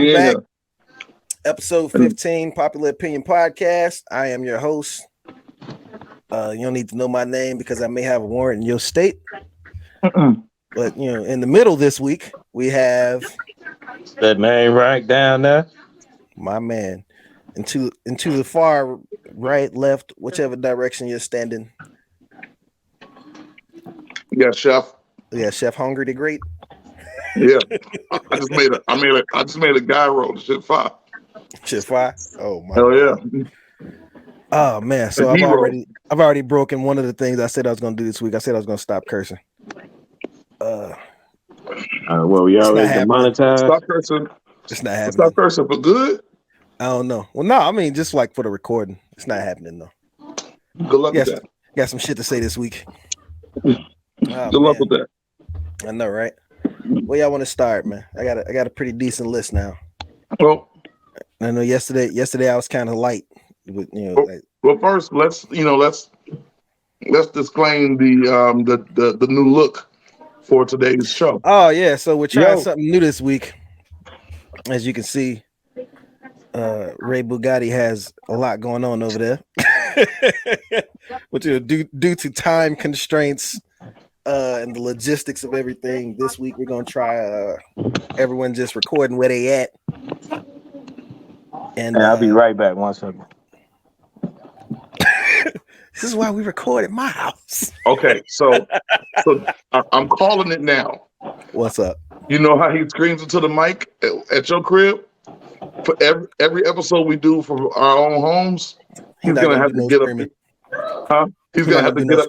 We back. Episode 15, Popular Opinion Podcast. I am your host. You don't need to know my name because I may have a warrant in your state. But in the middle this week, we have that name right down there. My man. Into the far right, left, whichever direction you're standing. Yeah, Chef. Yeah, Chef Hungry the Great. Yeah. I just made a guy roll. Shit fire. Shit fire? Oh my Hell yeah. Oh man. So I've already broken one of the things I said I was gonna do this week. I said I was gonna stop cursing. Well, we already demonetized. Stop cursing. It's not happening. Stop cursing for good. I don't know. Well, no, I mean just like for the recording. It's not happening though. Good luck with that. Got some shit to say this week. Good luck with that. I know, right? Where y'all want to start, man? I got a pretty decent list now. Well, I know yesterday I was kind of light. But, well, first let's disclaim the new look for today's show. Oh yeah, so we're trying something new this week. As you can see, Ray Bugatti has a lot going on over there. But due to time constraints and the logistics of everything, this week we're gonna try everyone just recording where they at. And I'll be right back. 1 second. This is why we record at my house. Okay, so I'm calling it now. What's up? You know how he screams into the mic at your crib? For every episode we do for our own homes, he's gonna have to get up. Huh? He's gonna have to get up.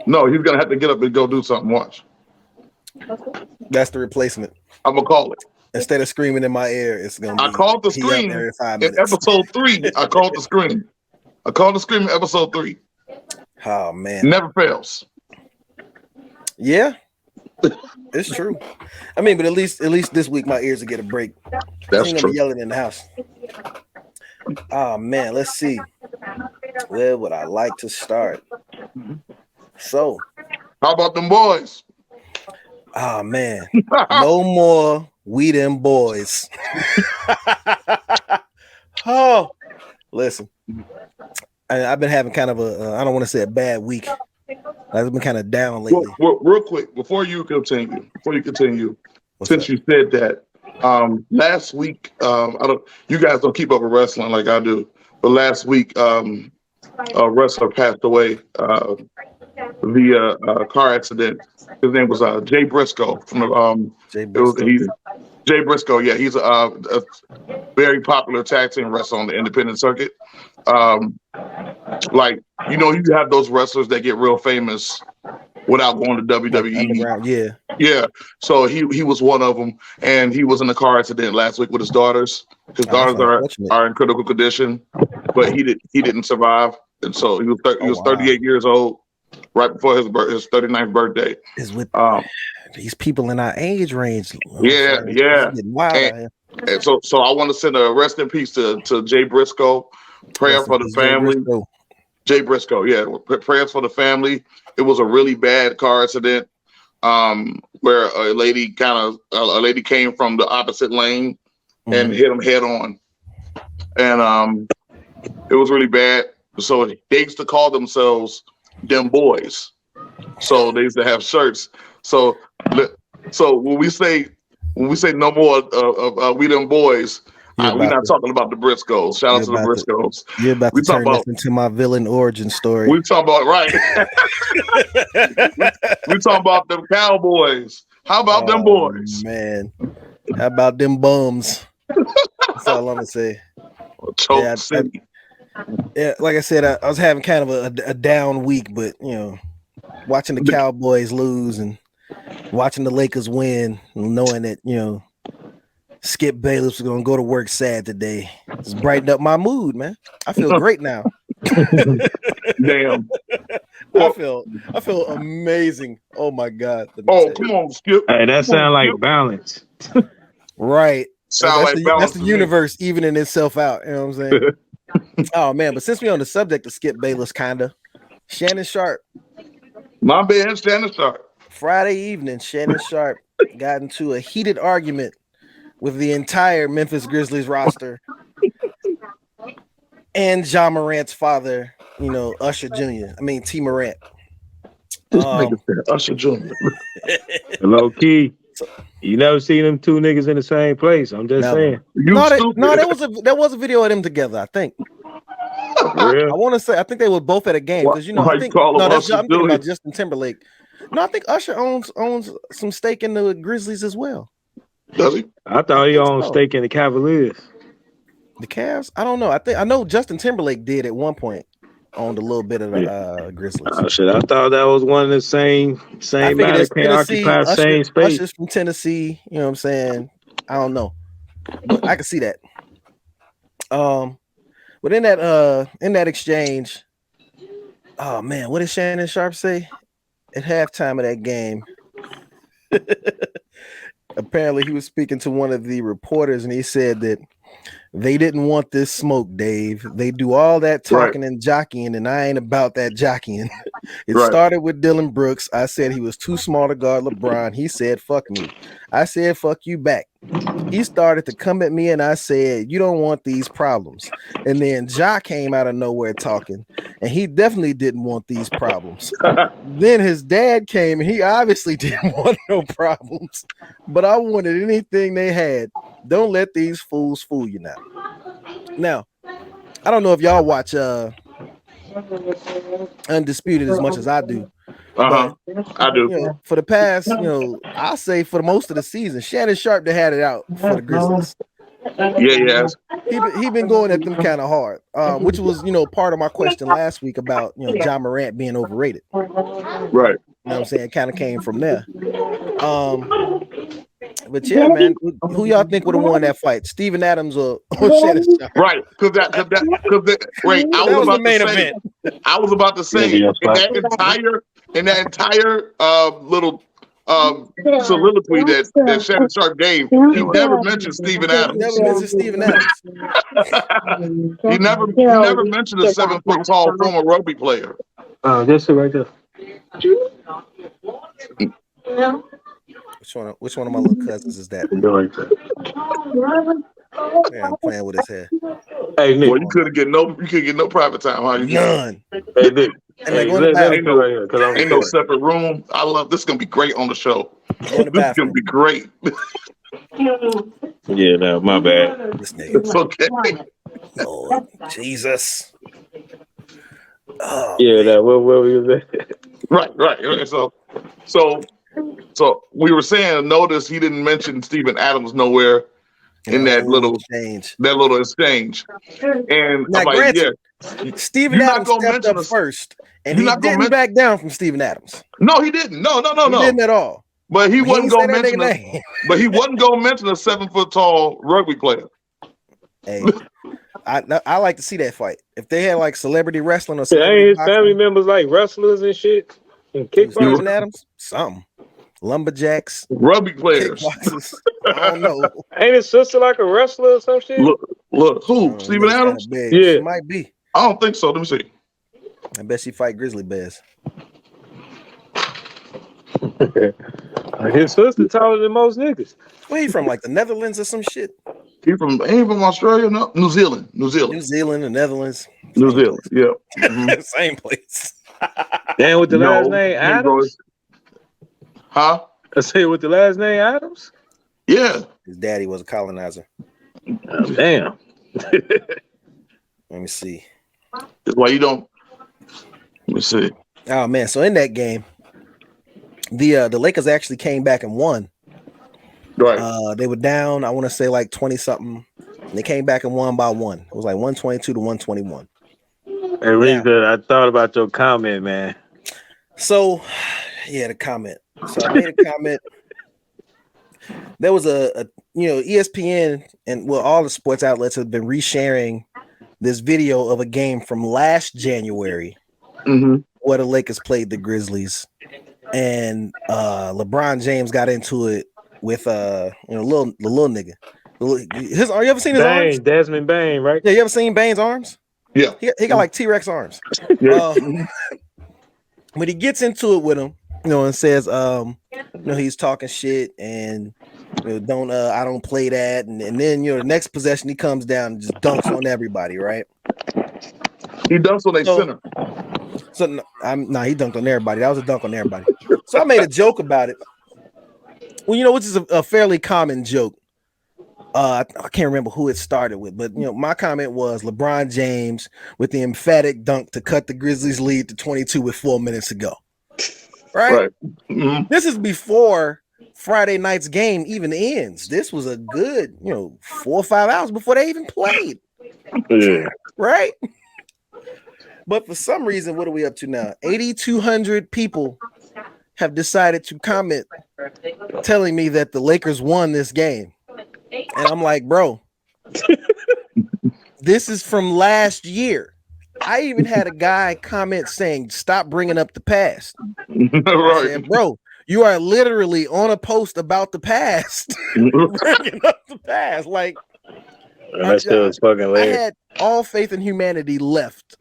No, he's gonna have to get up and go do something. Watch. That's the replacement. I'm gonna call it. Instead of screaming in my ear, it's gonna be. I called the scream in episode 3. I called the scream. I called the scream in episode 3. Oh man. Never fails. Yeah. It's true. I mean, but at least this week my ears will get a break. That's true. Be yelling in the house. Oh man, let's see. Where would I like to start? So, how about them boys? Oh man, no more we them boys. Oh, listen, I've been having kind of I don't want to say a bad week. I've been kind of down lately. Well, real quick, before you continue, since you said that, last week, you guys don't keep up with wrestling like I do, but last week, a wrestler passed away via car accident. His name was Jay Briscoe from Jay Briscoe. Jay Briscoe. Yeah, he's a very popular tag team wrestler on the independent circuit. You have those wrestlers that get real famous without going to WWE. Yeah. So he was one of them, and he was in a car accident last week with his daughters. His daughters are in critical condition, but he didn't survive, and so he was 38 years old right before his 39th birthday. Is with these people in our age range. Yeah. And so I want to send a rest in peace to Jay Briscoe. Prayer for the family. Jay Briscoe, yeah. Prayers for the family. It was a really bad car accident where a lady came from the opposite lane and hit him head on, and it was really bad. So they used to call themselves them boys. So they used to have shirts. So when we say no more of we them boys. We're not talking about the Briscoes. Shout out to the Briscoes. You're about to turn this into my villain origin story. We're talking about we're talking about them Cowboys. How about them boys? Man, how about them bums? That's all I'm gonna say. Like I said, I was having kind of a down week, but watching the Cowboys lose and watching the Lakers win, knowing that Skip Bayless was gonna go to work sad today. It's brightened up my mood, man. I feel great now. Damn. I feel amazing. Oh my God. Come on, Skip. Hey, that sounds like balance. Right. Balance. That's the universe evening itself out. You know what I'm saying? Oh man, but since we're on the subject of Skip Bayless, kinda, Shannon Sharpe. My man, Shannon Sharpe. Friday evening, Shannon Sharpe got into a heated argument with the entire Memphis Grizzlies roster and Ja Morant's father, Usher Jr. T. Morant. This nigga said Usher Jr. Low key. You never seen them two niggas in the same place. I'm just saying. There was a video of them together, I think. I want to say I think they were both at a game because I think I'm thinking about Justin Timberlake. No, I think Usher owns some stake in the Grizzlies as well. Does he? I thought he owned stake in the Cavaliers. The Cavs? I don't know. I know Justin Timberlake did at one point. Owned a little bit of the Grizzlies. Oh shit! I thought that was one of the same matter. Can't occupy the same space. Usher's from Tennessee. You know what I'm saying? I don't know, but I can see that. But in that exchange, oh man, what did Shannon Sharpe say at halftime of that game? Apparently, he was speaking to one of the reporters, and he said that they didn't want this smoke, Dave. They do all that talking and jockeying, and I ain't about that jockeying. It started with Dylan Brooks. I said he was too small to guard LeBron. He said, fuck me. I said, fuck you back. He started to come at me, and I said, you don't want these problems. And then Ja came out of nowhere talking, and he definitely didn't want these problems. Then his dad came, and he obviously didn't want no problems. But I wanted anything they had. Don't let these fools fool you now. Now, I don't know if y'all watch Undisputed as much as I do. I do. For the past, I'll say for most of the season, Shannon Sharpe had it out for the Grizzlies. Yeah. He been going at them kind of hard, which was part of my question last week about Ja Morant being overrated. Right. You know what I'm saying? It kind of came from there. But yeah, man, who y'all think would have won that fight, Steven Adams or Shannon Sharpe? Right, because wait, I was about the main event. I was about to say in that entire little soliloquy that Shannon Sharpe gave, he never mentioned Steven Adams. Never mentioned Steven Adams. He never mentioned a 7-foot tall former rugby player. Just right there. Which one of my little cousins is that? Yeah, I'm playing with his hair. Hey, Nick, you couldn't get no private time, huh? None. Hey, Nick. Ain't no separate room. I love this. Is gonna be great on the show. This is gonna be great. Yeah, no, my bad. This nigga. It's okay. Lord Jesus. Oh, yeah, that what we was at. Right. So we were saying, notice he didn't mention Steven Adams nowhere in that little exchange. And now, I'm like, Steven Adams stepped up first, and he didn't back down from Steven Adams. No, he didn't. No. He didn't at all. But he wasn't going to mention a 7-foot tall rugby player. Hey, I like to see that fight. If they had like celebrity wrestling or something, ain't his family members like wrestlers and shit and kickboxing. Steven Adams, something. Lumberjacks, rugby players. I don't know. Ain't his sister like a wrestler or some shit? Look, who? Steven Adams? Yeah, she might be. I don't think so. Let me see. I bet she fight grizzly bears. His sister taller than most niggas. Where he from? Like the Netherlands or some shit? He from Australia? No, New Zealand, the Netherlands. New Zealand. Yeah, mm-hmm. Same place. Damn, with the last name Adams. Huh? I say with the last name Adams? Yeah. His daddy was a colonizer. Oh, damn. Let me see. That's why you don't. Let me see. Oh man, so in that game, the Lakers actually came back and won. Right. They were down, I want to say like 20 something. They came back and won by 1. It was like 122 to 121. Hey, really good. I thought about your comment, man. So, yeah, the comment. So I made a comment. There was a ESPN and all the sports outlets have been resharing this video of a game from last January where the Lakers played the Grizzlies, and LeBron James got into it with the little nigga. You ever seen his arms? Desmond Bain, right? Yeah, you ever seen Bain's arms? Yeah, he got like T-Rex arms. But he gets into it with him, and says, he's talking shit, and Don't I don't play that, and then the next possession he comes down and just dunks on everybody, right? He dunks on a center. So he dunked on everybody. That was a dunk on everybody. So I made a joke about it. Well, which is a fairly common joke. I can't remember who it started with, but my comment was LeBron James with the emphatic dunk to cut the Grizzlies lead to 22 with 4 minutes to go. Right. Mm-hmm. This is before Friday night's game even ends. This was a good, 4 or 5 hours before they even played. Yeah. Right. But for some reason, what are we up to now? 8,200 people have decided to comment telling me that the Lakers won this game. And I'm like, bro, this is from last year. I even had a guy comment saying, stop bringing up the past. Right. Said, bro, you are literally on a post about the past. Bringing up the past. Like, that's still fucking late. I had all faith in humanity left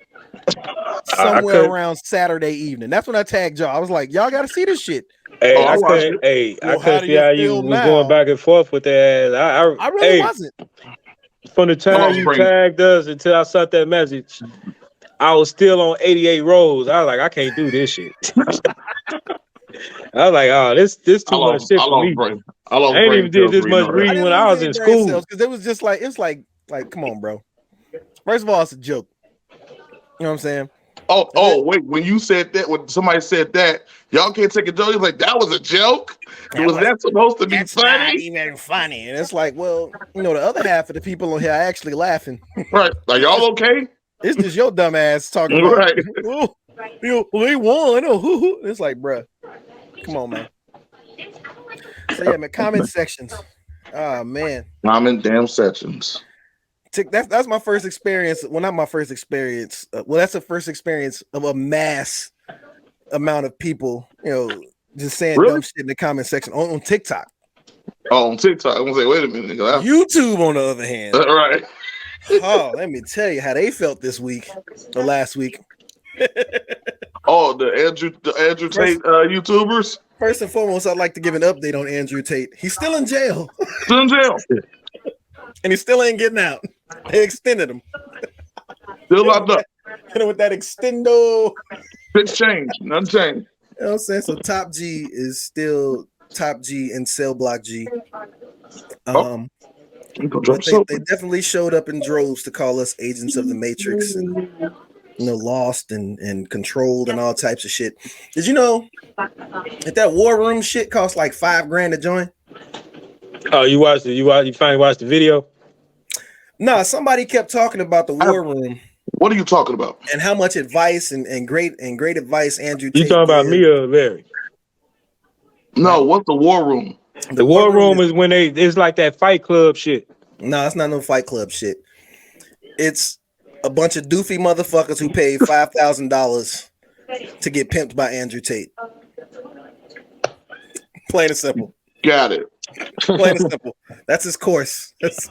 somewhere around Saturday evening. That's when I tagged y'all. I was like, y'all got to see this shit. Hey, I couldn't see how you was going back and forth with that. I really wasn't. From the time you tagged us until I saw that message, I was still on 88 rows. I was like, I can't do this shit. I was like, oh, this too much shit for me. I ain't even did this much reading when I was in school. Because it was just like, it's like, come on, bro. First of all, it's a joke. You know what I'm saying? Wait, when you said that, when somebody said that, y'all can't take a joke. It's like, that was a joke? Was that supposed to be funny? Not even funny. And it's like, well, the other half of the people on here are actually laughing. Right. Like, y'all okay? It's just your dumb ass talking about, right. They won. It's like, bruh, come on, man. So, yeah, man, comment sections. Oh, man. Comment damn sections. That's my first experience. Well, not my first experience. That's the first experience of a mass amount of people, just saying dumb shit in the comment section on TikTok. Oh, on TikTok. I'm gonna say, wait a minute. YouTube, on the other hand. Right. Oh, let me tell you how they felt this week or last week. The Andrew Tate YouTubers. First and foremost, I'd like to give an update on Andrew Tate. He's still in jail. Still in jail. And he still ain't getting out. They extended him. Still locked up. With that extendo. Fix change. Nothing changed. You know what I'm saying? So Top G is still Top G and Cell Block G. They definitely showed up in droves to call us agents of the Matrix and lost and controlled and all types of shit. Did you know that War Room shit costs like $5,000 to join? Oh, you watched it? You finally watched the video? No, somebody kept talking about the War Room. What are you talking about? And how much advice and great advice Andrew Tate. You talking about me or Larry? No, what's the War Room? The War Room is when it's like that Fight Club shit. No, it's not no Fight Club shit. It's a bunch of doofy motherfuckers who paid $5,000 to get pimped by Andrew Tate. Plain and simple. Got it. Plain and simple. That's his course. That's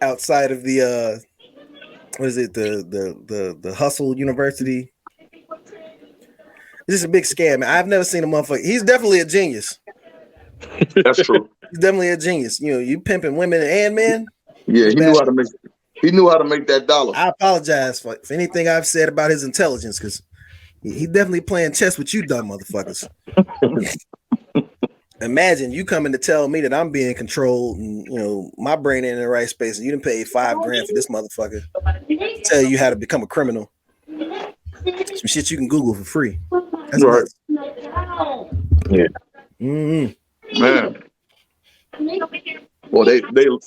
outside of the what is it? The Hustle University. This is a big scam, man. I've never seen a motherfucker. He's definitely a genius. That's true. He's definitely a genius. You pimping women and men. Yeah, he knew how to make. He knew how to make that dollar. I apologize for anything I've said about his intelligence, because he definitely playing chess with you dumb motherfuckers. Imagine you coming to tell me that I'm being controlled and my brain ain't in the right space, and you done paid $5,000 for this motherfucker to tell you how to become a criminal. Some shit you can Google for free. That's right. Yeah. Mm-hmm. Man. Well, they gonna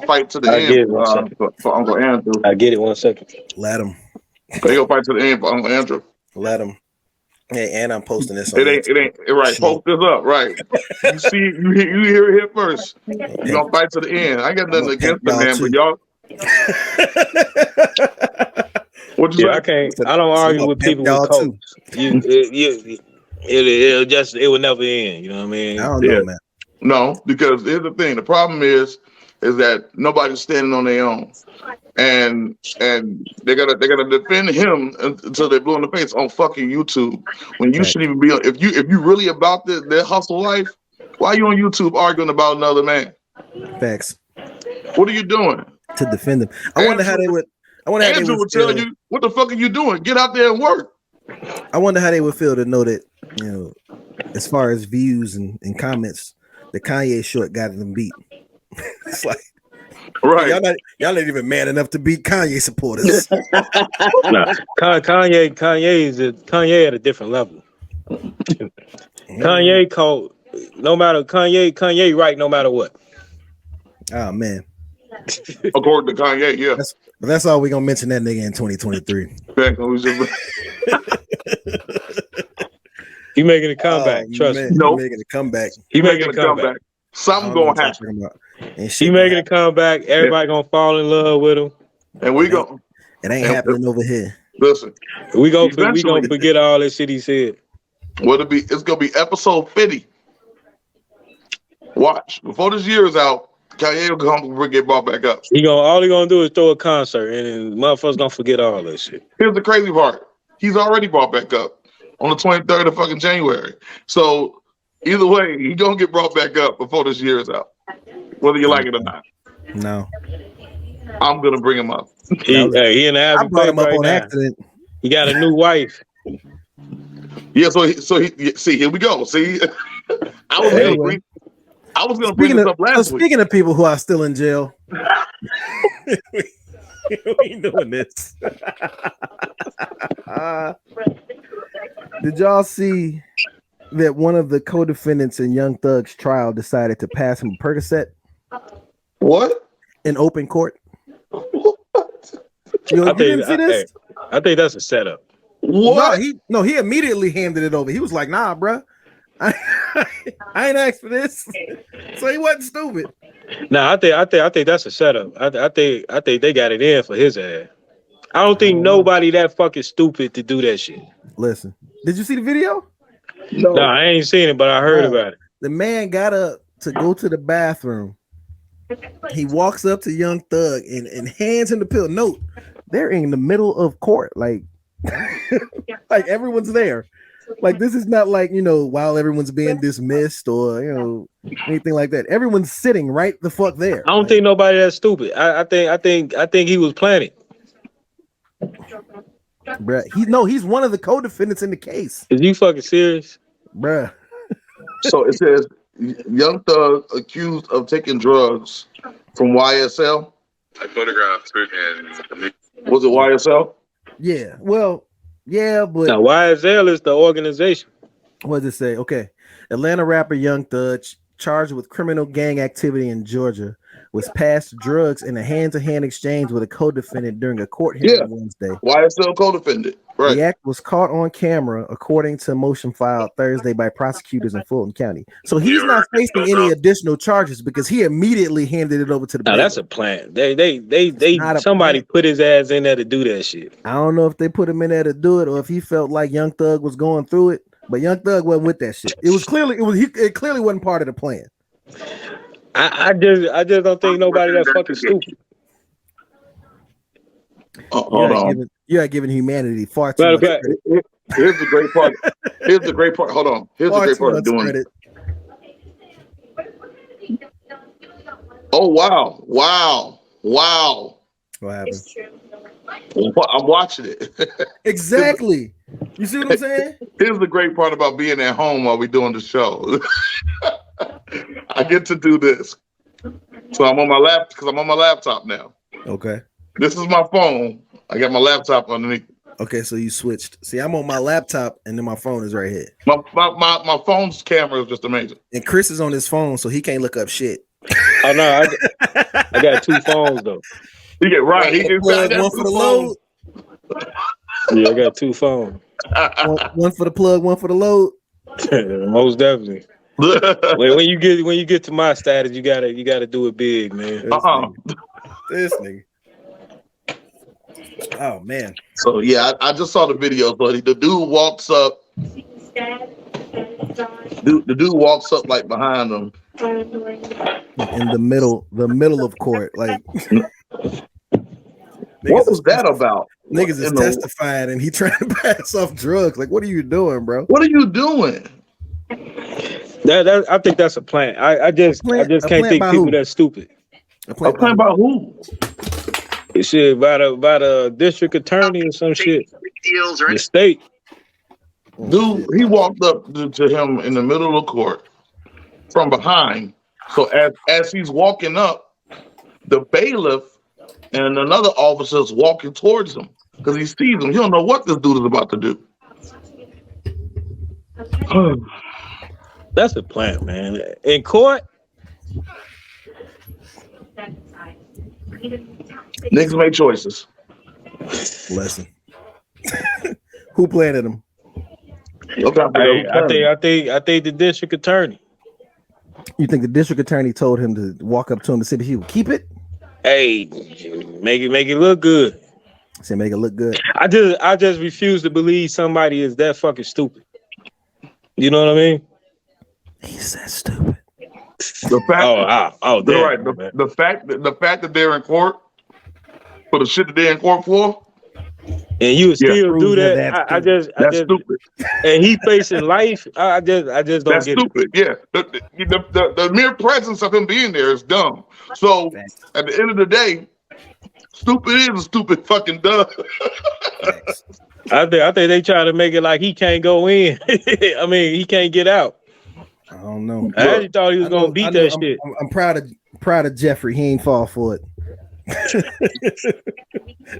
fight to the end for Uncle Andrew. I get it 1 second. Let him. They gonna fight to the end for Uncle Andrew. Let him. Hey, and I'm posting this. It ain't right. Post this up, right? You see, you hear it here first. You gonna fight to the end. I got nothing against the man, but y'all. What you say? I don't argue with people with coats. It will never end. You know what I mean? I don't know, man. No, because here's the thing. The problem is that nobody's standing on their own. and they're gonna defend him until they're blue in the face on fucking YouTube. When you shouldn't even be on. If you really about their hustle life, why are you on YouTube arguing about another man? Facts. What are you doing to defend them? I wonder how they would. I wonder how Andrew they would tell you, what the fuck are you doing? Get out there and work. I wonder how they would feel to know that, as far as views and comments, the Kanye short got them beat. It's like, right, y'all not even man enough to beat Kanye supporters. Nah, Kanye at a different level. Kanye called Kanye right no matter what. Oh man. According to Kanye, yeah. That's all we're gonna mention that nigga in 2023. He making a comeback. Trust me. No, making a comeback. He making a comeback. Something gonna happen. He making a comeback. Everybody gonna fall in love with him. And we go. It ain't happening over here. Listen, we gonna forget all that shit he said. It's gonna be episode 50. Watch before this year is out. Kanye will come and get brought back up. All he gonna do is throw a concert, and motherfuckers gonna forget all that shit. Here's the crazy part: he's already brought back up on the 23rd of fucking January. So either way, he gonna get brought back up before this year is out, whether you like it or not. No, I'm gonna bring him up. He in the happy place right now. Accident. He got a new wife. Yeah, so he see, here we go. See, I was gonna bring this up last week. Speaking of people who are still in jail, we ain't doing this. Did y'all see that one of the co-defendants in Young Thug's trial decided to pass him a Percocet? What? In open court? I think that's a setup. What? No, he immediately handed it over. He was like, "Nah, bro, I ain't asked for this." So he wasn't stupid. Nah, I think that's a setup. I think they got it in for his ass. I don't think nobody that fucking stupid to do that shit. Listen, did you see the video? No, I ain't seen it, but I heard about it. The man got up to go to the bathroom. He walks up to Young Thug and hands him the pill. Note, they're in the middle of court, like everyone's there. Like, this is not like, while everyone's being dismissed or, anything like that. Everyone's sitting right the fuck there. I don't think nobody that's stupid. I think he was planning. Bruh, he's one of the co-defendants in the case. Is you fucking serious? Bruh. So it says Young Thug accused of taking drugs from YSL. I photographed and was it YSL? Yeah. Well, yeah, but now YSL is the organization. What does it say? Okay. Atlanta rapper Young Thug, charged with criminal gang activity in Georgia, was passed drugs in a hand-to-hand exchange with a co-defendant during a court hearing Wednesday. YSL co-defendant. Right. The act was caught on camera, according to a motion filed Thursday by prosecutors in Fulton County. So he's not facing any additional charges because he immediately handed it over to the. Now that's a plan. Somebody put his ass in there to do that shit. I don't know if they put him in there to do it or if he felt like Young Thug was going through it, but Young Thug wasn't with that shit. It clearly wasn't part of the plan. I just don't think nobody that fucking stupid. You are giving humanity far too much credit. Here's the great part. Hold on. Here's the great part of doing it. Oh wow! What happened? I'm watching it. Exactly. You see what I'm saying? Here's the great part about being at home while we're doing the show. I get to do this. So I'm on my laptop because I'm on my laptop now. Okay. This is my phone. I got my laptop underneath. Okay, so you switched. See, I'm on my laptop and then my phone is right here. My phone's camera is just amazing. And Chris is on his phone, so he can't look up shit. Oh no, I got two phones though. You get right. He can plug one for the load. Yeah, I got two phones. One for the plug, one for the load. Most definitely. when you get to my status, you gotta do it big, man. This nigga. Oh man. So yeah, I just saw the video, buddy. The dude walks up. The dude walks up like behind him. In the middle of court, like What was that about? Niggas is testifying and he trying to pass off drugs. Like, what are you doing, bro? What are you doing? I think that's a plan. I just can't think people that stupid. A plan by who? Shit, by the district attorney or some shit. The state. Dude, he walked up to him in the middle of the court from behind. So as he's walking up, the bailiff and another officer is walking towards him because he sees him. He don't know what this dude is about to do. That's a plan, man. In court, niggas make choices. Lesson. Who planted him? I think the district attorney. You think the district attorney told him to walk up to him to see if he would keep it? Hey, make it look good. Say make it look good. I just refuse to believe somebody is that fucking stupid. You know what I mean? He's that stupid. The fact, damn, right. The fact that they're in court for the shit that they're in court for, and you still do that. That's stupid. And he facing life. I just don't that's get stupid. it. Yeah, the mere presence of him being there is dumb. So at the end of the day, stupid is a stupid fucking dumb. I think they try to make it like he can't go in. I mean, he can't get out. I don't know. I actually thought he was gonna beat that shit. I'm proud of Jeffrey. He ain't fall for it.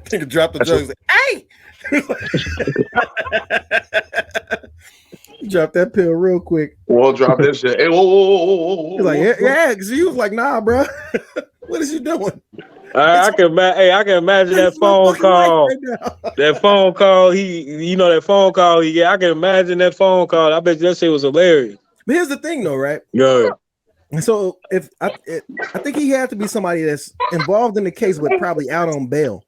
Think drop the drugs. Hey, drop that pill real quick. Well, drop that shit. Hey, whoa. He's like, yeah, because he was like, nah, bro. What is you doing? I can imagine that phone call. Right that phone call. That phone call. I can imagine that phone call. I bet you that shit was hilarious. But here's the thing, though, right? Yeah. So if I think he had to be somebody that's involved in the case, but probably out on bail.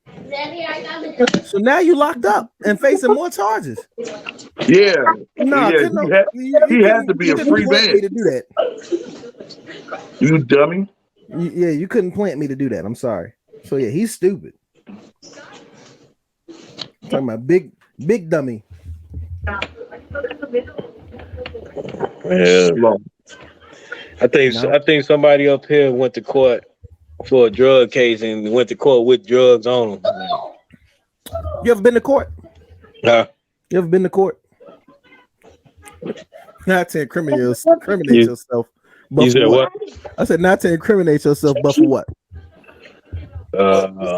So now you locked up and facing more charges. Yeah. No, he had to be a free man to do that. You dummy. You couldn't plant me to do that. I'm sorry. So yeah, he's stupid. I'm talking about big dummy. Yeah. I think somebody up here went to court for a drug case and went to court with drugs on them. You ever been to court? Huh? You ever been to court? Not to incriminate yourself. But you said what? I said not to incriminate yourself, but for what?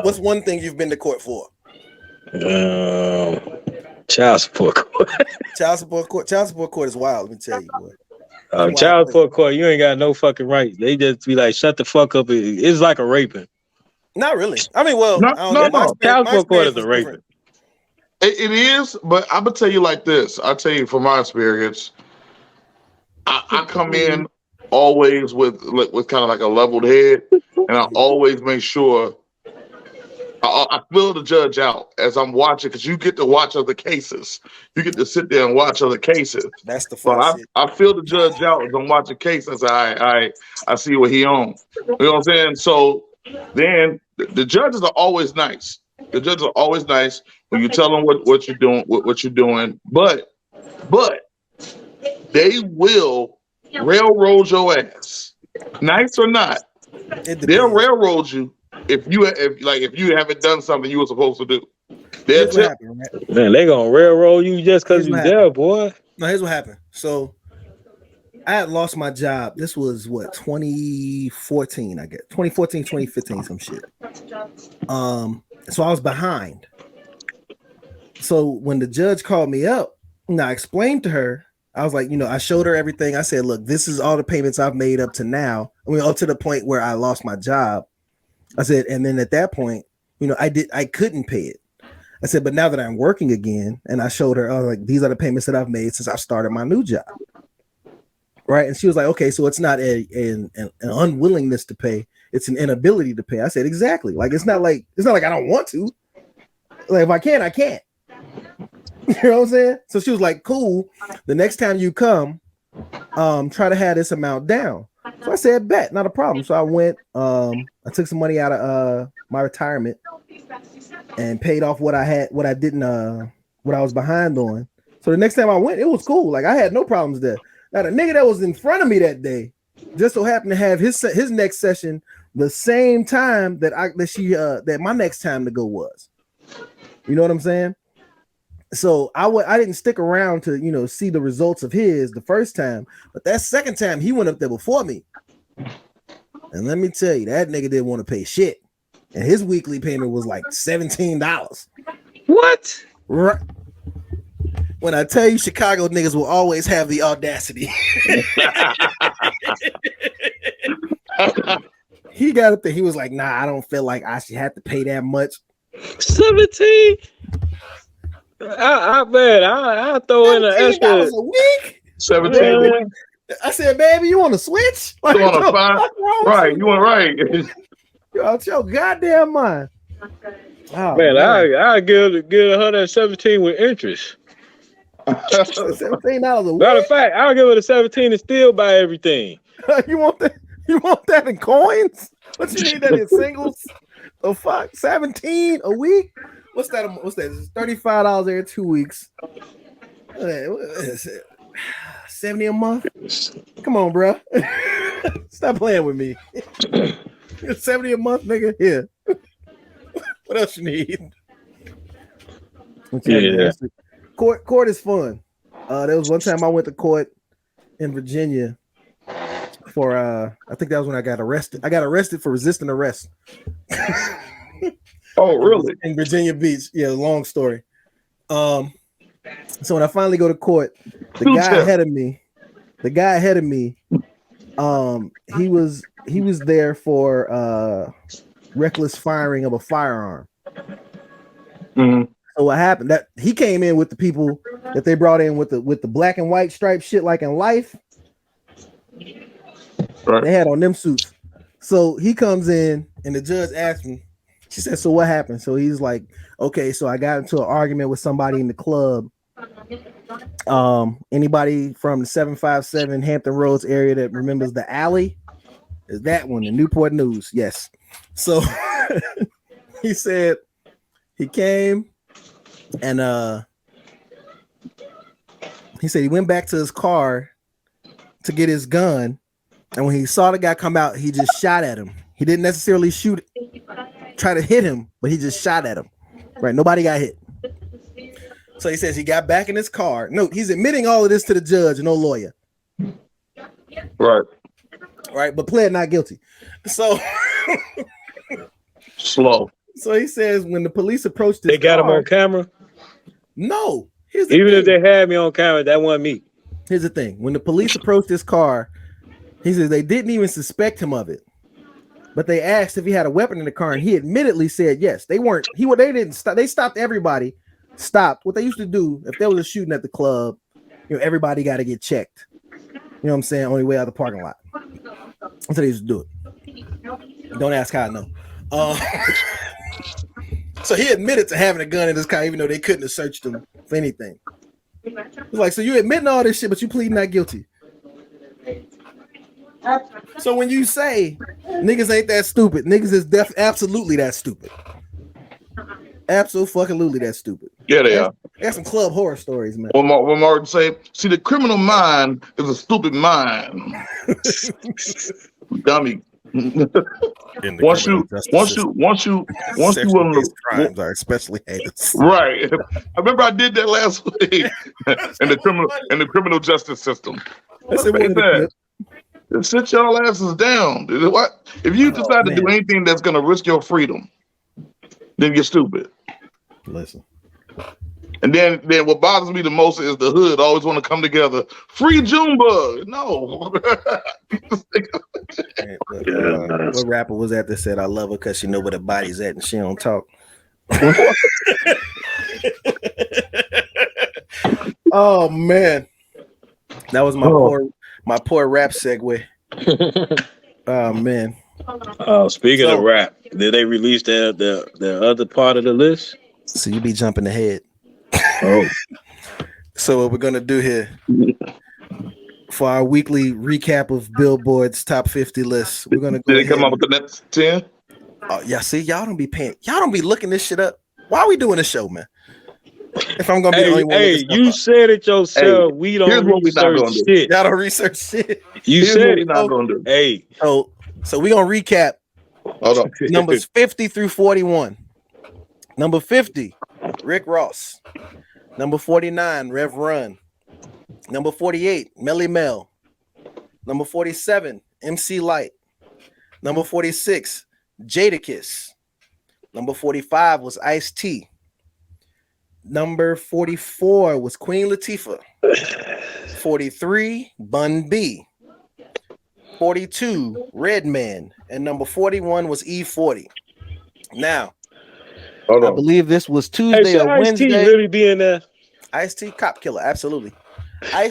What's one thing you've been to court for? Child support court. Child support court is wild. Let me tell you, boy. Child support court, you ain't got no fucking rights. They just be like, shut the fuck up. It's like a raping. Not really. I mean, well, no. Child support court is a raping. It is, but I'm gonna tell you like this. I'll tell you from my experience. I come in always with kind of like a leveled head, and I always make sure I fill the judge out as I'm watching, because you get to watch other cases. You get to sit there and watch other cases. That's the fun. So I fill the judge out as I'm watching cases. I see what he owns. You know what I'm saying? So then the judges are always nice. The judges are always nice when you tell them what you're doing, what you're doing. But they will railroad your ass, nice or not. They'll railroad you if you haven't done something you were supposed to do. Man, they gonna railroad you just because you're there, boy. No, here's what happened. So I had lost my job. This was 2014, I guess. 2014, 2015, some shit. So I was behind. So when the judge called me up, and I explained to her, I was like, I showed her everything. I said, look, this is all the payments I've made up to now. I mean, up to the point where I lost my job. I said, and then at that point, I couldn't pay it. I said, but now that I'm working again, and I showed her, like, these are the payments that I've made since I started my new job. Right. And she was like, okay, so it's not an unwillingness to pay. It's an inability to pay. I said, exactly. Like, it's not like I don't want to. Like, if I can't, I can't. You know what I'm saying? So she was like, cool. The next time you come, try to have this amount down. So I said, bet, not a problem. So I went, I took some money out of my retirement and paid off what I was behind on. So the next time I went, it was cool. Like I had no problems there. Now the nigga that was in front of me that day just so happened to have his next session the same time that my next time to go was. You know what I'm saying? So I didn't stick around to see the results of his the first time, but that second time he went up there before me. And let me tell you, that nigga didn't want to pay shit. And his weekly payment was like $17. What? Right. When I tell you Chicago niggas will always have the audacity. He got up there. He was like, nah, I don't feel like I should have to pay that much. 17? I throw in an extra $17 a week. 17. I said, baby, you want to switch? Like, you want to find? Right, you want right. You're out your goddamn mind. Oh, man, I give 117 with interest. $17 a week. Matter of fact, I'll give it a 17 and still buy everything. You want that? You want that in coins? What you need that in singles? The fuck, 17 a week? What's that? It's $35 every 2 weeks. What is it? 70 a month? Come on, bro. Stop playing with me. 70 a month, nigga. Here. What else you need? Yeah. Court is fun. There was one time I went to court in Virginia for I think that was when I got arrested. I got arrested for resisting arrest. Oh, really? In Virginia Beach. Yeah, long story. So when I finally go to court, the guy ahead of me, he was there for reckless firing of a firearm. Mm-hmm. So what happened? That he came in with the people that they brought in with the black and white striped shit like in Life. Right. They had on them suits. So he comes in and the judge asked me, she said, so what happened? So he's like, okay, so I got into an argument with somebody in the club. Anybody from the 757 Hampton Roads area that remembers the alley? Is that one, the Newport News? Yes. So he said he came and he said he went back to his car to get his gun, and when he saw the guy come out, he just shot at him. He didn't necessarily try to hit him, but he just shot at him. Right? Nobody got hit. So he says he got back in his car. No, he's admitting all of this to the judge, no lawyer. Right, but pled not guilty. So slow. So he says when the police approached his they got him on camera. No, even if they had me on camera, that wasn't me. Here's the thing: when the police approached his car, he says they didn't even suspect him of it, but they asked if he had a weapon in the car, and he admittedly said yes. They weren't. They didn't stop. They stopped everybody. Stopped what they used to do if there was a shooting at the club. Everybody got to get checked. You know what I'm saying? Only way out of the parking lot. That's how they used to do it. Don't ask how I know. So he admitted to having a gun in his car, even though they couldn't have searched him for anything. He's like, so you admitting all this shit, but you plead not guilty. So when you say niggas ain't that stupid, niggas is absolutely that stupid. Absolutely that stupid. Yeah, they are. They got some club horror stories, man. What Martin say? See, the criminal mind is a stupid mind. Dummy. Once you crimes are especially heinous. Right. I remember I did that last week in the criminal justice system. Sit y'all asses down. What if you decide to do anything that's gonna risk your freedom? Then you're stupid. Listen. And then what bothers me the most is the hood always want to come together. Free Junebug. No. What rapper was that said I love her because she know where the body's at and she don't talk? Oh man. That was my poor rap segue. Oh man. Speaking of rap, did they release the other part of the list? So you be jumping ahead. Oh. So what we're gonna do here for our weekly recap of Billboard's top 50 lists, we're gonna go. Did they come up with the next 10? Oh yeah, see, y'all don't be looking this shit up. Why are we doing a show, man? If I'm gonna be the only one, you said it yourself. We don't research shit. Y'all don't research shit. You said it. Not gonna do. Hey, so we gonna recap. Hold on. Numbers 50 through 41. Number 50, Rick Ross. Number 49, Rev Run. Number 48, Melly Mel. Number 47, MC Light. Number 46, Jadakiss. Number 45 was Ice-T. Number 44 was Queen Latifah. 43, Bun B. 42, Redman. And number 41 was E40. Now, I believe this was Tuesday or Wednesday. Ice-T really be in there? Ice-T, Cop Killer, absolutely.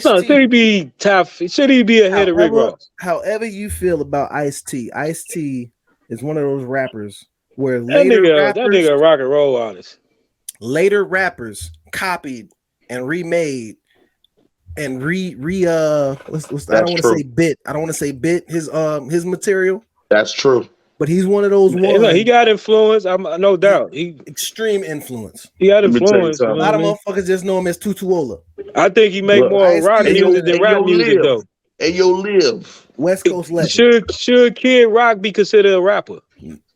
Should he be top? Should he be ahead of Rick Ross? However you feel about Ice-T, Ice-T is one of those rappers where that nigga a rock and roll artist. Later rappers copied and remade and I don't want to say bit his material. That's true. But he's one of those ones. Look, he got influence. No doubt. He extreme influence. He got influence. A lot of motherfuckers just know him as Tutuola. I think he make more rock music than rap music though. And Live. West Coast legend. Should Kid Rock be considered a rapper?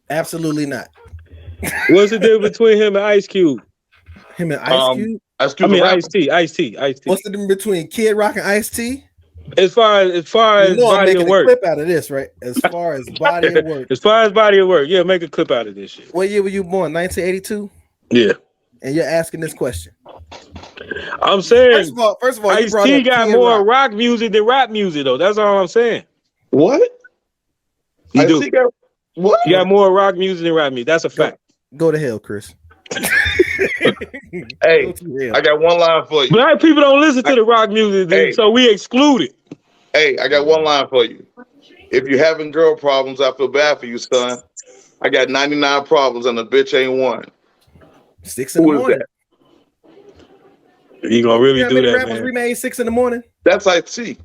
Absolutely not. What's the difference between him and Ice Cube? Him and Ice Cube? Ice-T. What's the difference between Kid Rock and Ice-T? As far as body of work. Clip out of this, right? As far as body of work. As far as body of work, yeah, make a clip out of this shit. What year were you born? 1982? Yeah. And you're asking this question. I'm saying first of all, Ice-T got more rock music than rap music, though. That's all I'm saying. What? He do. What? He got more rock music than rap music. That's a fact. Go to hell, Chris. Hey, I got one line for you. Black people don't listen to the rock music, so we exclude it. Hey, I got one line for you. If you're having girl problems, I feel bad for you, son. I got 99 problems and a bitch ain't one. 6 in the morning. You gonna really do that, man? We made 6 in the morning. That's Ice-T.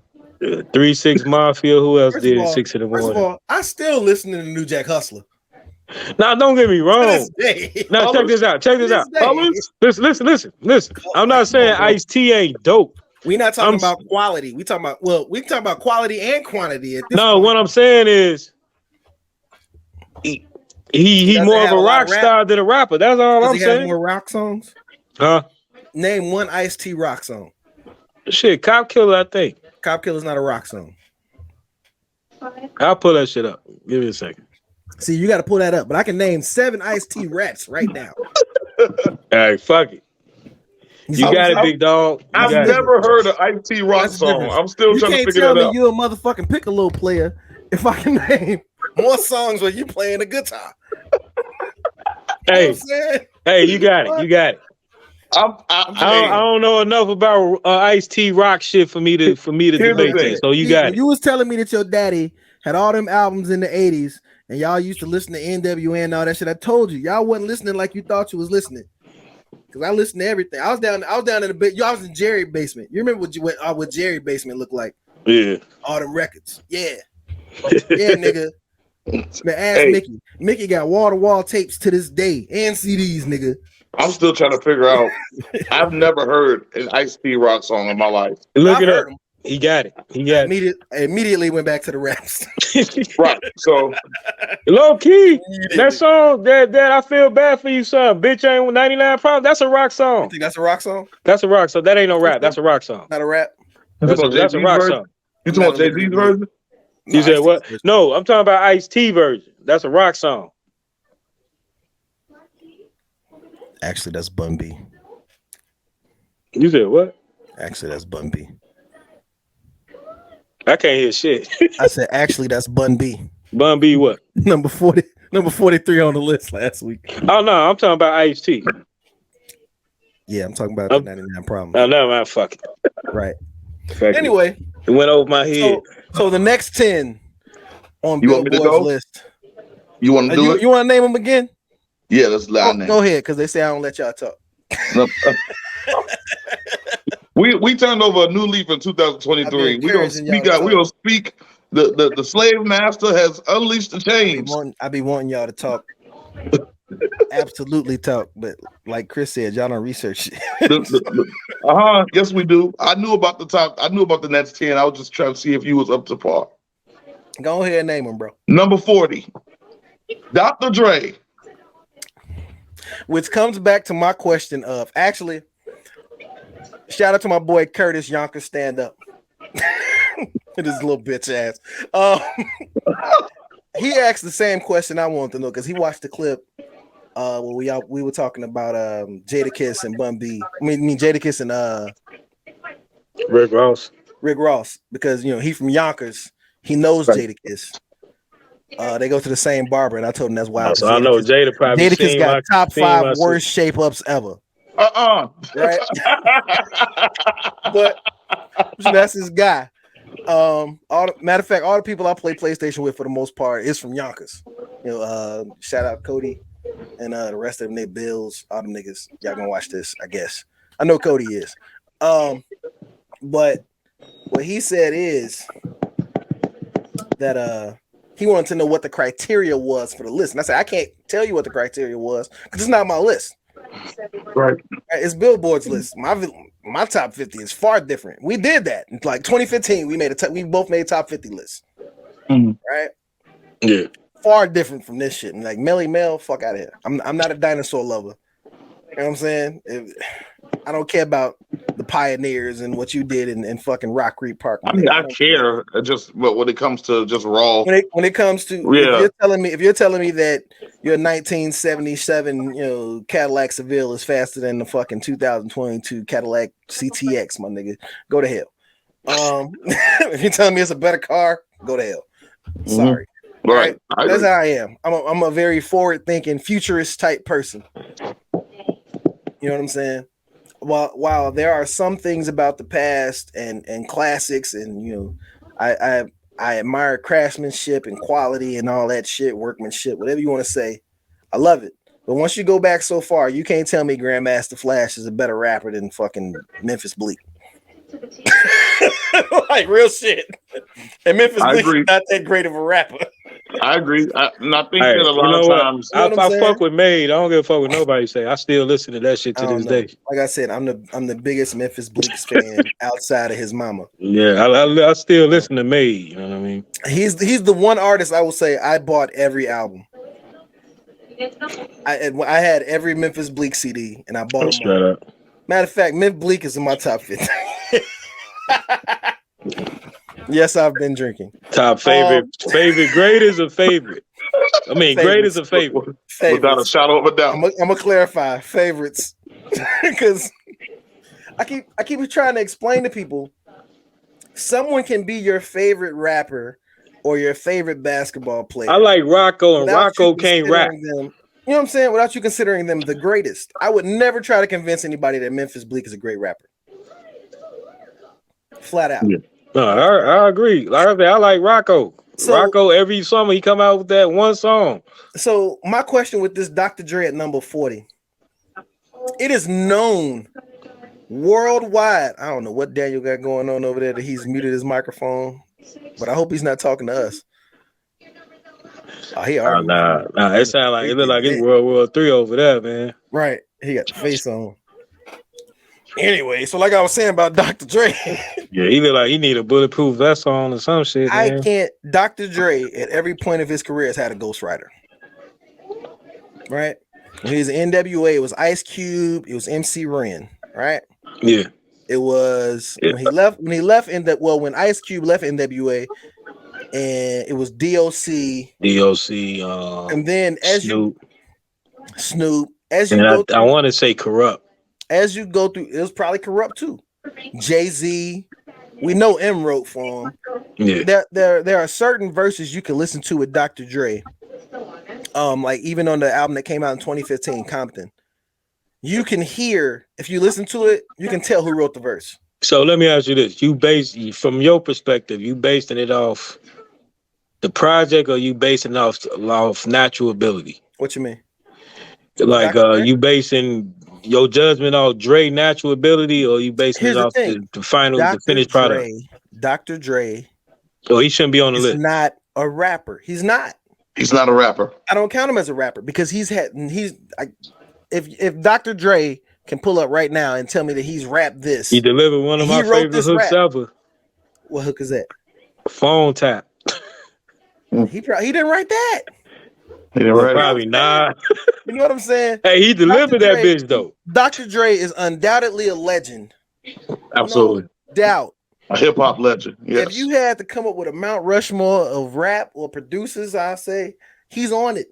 3 6 Mafia. Who else did 6 in the morning? First of all, I still listen to the New Jack Hustler. Now, don't get me wrong. Now, check this out. Listen. I'm not saying Ice-T ain't dope. We're not talking about quality. We talking about quality and quantity. What I'm saying is he more of a rock star than a rapper. That's all I'm saying. More rock songs? Huh? Name one Ice-T rock song. Shit, Cop Killer, I think. Cop Killer's not a rock song. I'll pull that shit up. Give me a second. See, you got to pull that up, but I can name 7 Ice-T raps right now. All right, fuck it. You got it, big dog. I've never heard an Ice-T rock song. I'm still trying to figure that out. You can't tell me you're a motherfucking piccolo player if I can name more songs where you playing the guitar. Hey, you got it. I don't know enough about Ice-T rock shit for me to debate this. So you got it. You was telling me that your daddy had all them albums in the 80s and y'all used to listen to NWA and all that shit. I told you, y'all wasn't listening like you thought you was listening. Cause I listened to everything. I was down in the bit. I was in Jerry's basement. You remember what Jerry's basement looked like? Yeah. All them records. Yeah. Yeah, nigga. Man, ask Mickey. Mickey got wall-to-wall tapes to this day and CDs, nigga. I'm still trying to figure out. I've never heard an Ice-T rock song in my life. Look it up. He got it. Immediately went back to the raps. Right. So low key, that song that I feel bad for you, son. Bitch ain't 99 problems. That's a rock song. You think that's a rock song? That's a rock song. That ain't no rap. That's a rock song. Not a rap. That's a rock song. You talking about Jay-Z's version? You said what? No, I'm talking about Ice-T version. That's a rock song. Actually, that's Bun B. You said what? Actually, that's Bun B. I can't hear shit. I said, actually, that's Bun B. Bun B what? Number 43 on the list last week. Oh, no, I'm talking about Ice-T. Yeah, I'm talking about the 99 Problems. Oh, no, man, fuck it. Right. Anyway. It went over my head. So the next 10 on Billboard's list. You want to do it? You want to name them again? Yeah, let's loud name. Go ahead, because they say I don't let y'all talk. No. We turned over a new leaf in 2023. We don't speak out. We don't speak. The slave master has unleashed the change. I be wanting y'all to talk. absolutely talk, but like Chris said, y'all don't research it. Yes, we do. I knew about the top. I knew about the next 10. I was just trying to see if you was up to par. Go ahead and name them, bro. Number 40, Dr. Dre. Which comes back to my question of actually, shout out to my boy Curtis Yonkers, stand up. This little bitch ass. He asked the same question I wanted to know because he watched the clip when we were talking about Jadakiss and Bun B. I mean Jadakiss and Rick Ross. Rick Ross, because he from Yonkers. He knows Jadakiss. They go to the same barber, and I told him that's why. So I know Jada probably Jadakiss got top 5 worst shape ups ever. Right. But that's his guy. Matter of fact, all the people I play PlayStation with for the most part is from Yonkers. Shout out Cody and the rest of them, they Bills, all them niggas. Y'all gonna watch this, I guess. I know Cody is. But what he said is that he wanted to know what the criteria was for the list. And I said, I can't tell you what the criteria was because it's not my list. Right. It's Billboard's list. My top 50 is far different. We did that in like 2015. We both made top 50 lists. Mm-hmm. Right? Yeah. Far different from this shit. And like Melly Mel, fuck out of here. I'm not a dinosaur lover. You know what I'm saying? I don't care about the pioneers and what you did in fucking Rock Creek Park. I mean, I care just when it comes to just raw. When it comes to if you're telling me that your 1977 Cadillac Seville is faster than the fucking 2022 Cadillac CTX, my nigga, go to hell. If you're telling me it's a better car, go to hell. Sorry. Right. That's how I am. I'm a very forward-thinking, futurist type person. You know what I'm saying? While there are some things about the past and classics, and I admire craftsmanship and quality and all that shit, workmanship, whatever you want to say, I love it. But once you go back so far, you can't tell me Grandmaster Flash is a better rapper than fucking Memphis Bleak. Like real shit. And Memphis Bleak is not that great of a rapper. I agree. I think that a lot of times. I fuck with Made. I don't give a fuck what nobody say. I still listen to that shit to this day. Like I said, I'm the biggest Memphis Bleak fan outside of his mama. Yeah, I still listen to Made. You know what I mean? He's the one artist I will say I bought every album. I had every Memphis Bleak CD and I bought them all. Matter of fact, Memphis Bleak is in my top 50. Yes, I've been drinking. Top favorite, great is a favorite. I mean, great is a favorite. Without a shadow of a doubt. I'm gonna clarify favorites because I keep trying to explain to people. Someone can be your favorite rapper or your favorite basketball player. I like Rocco, and Rocco can't rap. You know what I'm saying? Without you considering them the greatest. I would never try to convince anybody that Memphis Bleak is a great rapper. Flat out. Yeah. No, I agree. Like I said, I like Rocco. Rocco, every summer he come out with that one song. So my question with this Dr. Dre at number 40, it is known worldwide. I don't know what Daniel got going on over there that he's muted his microphone, but I hope he's not talking to us. Oh, he already. Nah. It sounds like it look like it's World War III over there, man. Right. He got the face on. Anyway, so like I was saying about Dr. Dre. Yeah, he look like he need a bulletproof vest on or some shit. Man. I can't. Dr. Dre at every point of his career has had a ghostwriter. Right? When he was in NWA, it was Ice Cube, it was MC Ren, right? Yeah. It was when Ice Cube left NWA, and it was DOC, and then Snoop, I want to say Corrupt. As you go through, it was probably Corrupt too. Jay-Z, we know M wrote for him. Yeah. There are certain verses you can listen to with Dr. Dre. Like even on the album that came out in 2015, Compton. You can hear, if you listen to it, you can tell who wrote the verse. So let me ask you this. From your perspective, you basing it off the project or you basing it off natural ability? What you mean? Like you basing your judgment off Dre natural ability, or you basing it off the finished product? Dr. Dre. So he shouldn't be on the list. He's not a rapper. He's not. He's not a rapper. I don't count him as a rapper because if Dr. Dre can pull up right now and tell me that he's rapped this, he delivered one of my favorite hooks ever. What hook is that? Phone tap. He didn't write that. He didn't write probably not. You know what I'm saying? Hey, he delivered that bitch though. Dr. Dre is undoubtedly a legend. Absolutely. No doubt. A hip hop legend. Yes. If you had to come up with a Mount Rushmore of rap or producers, I say he's on it.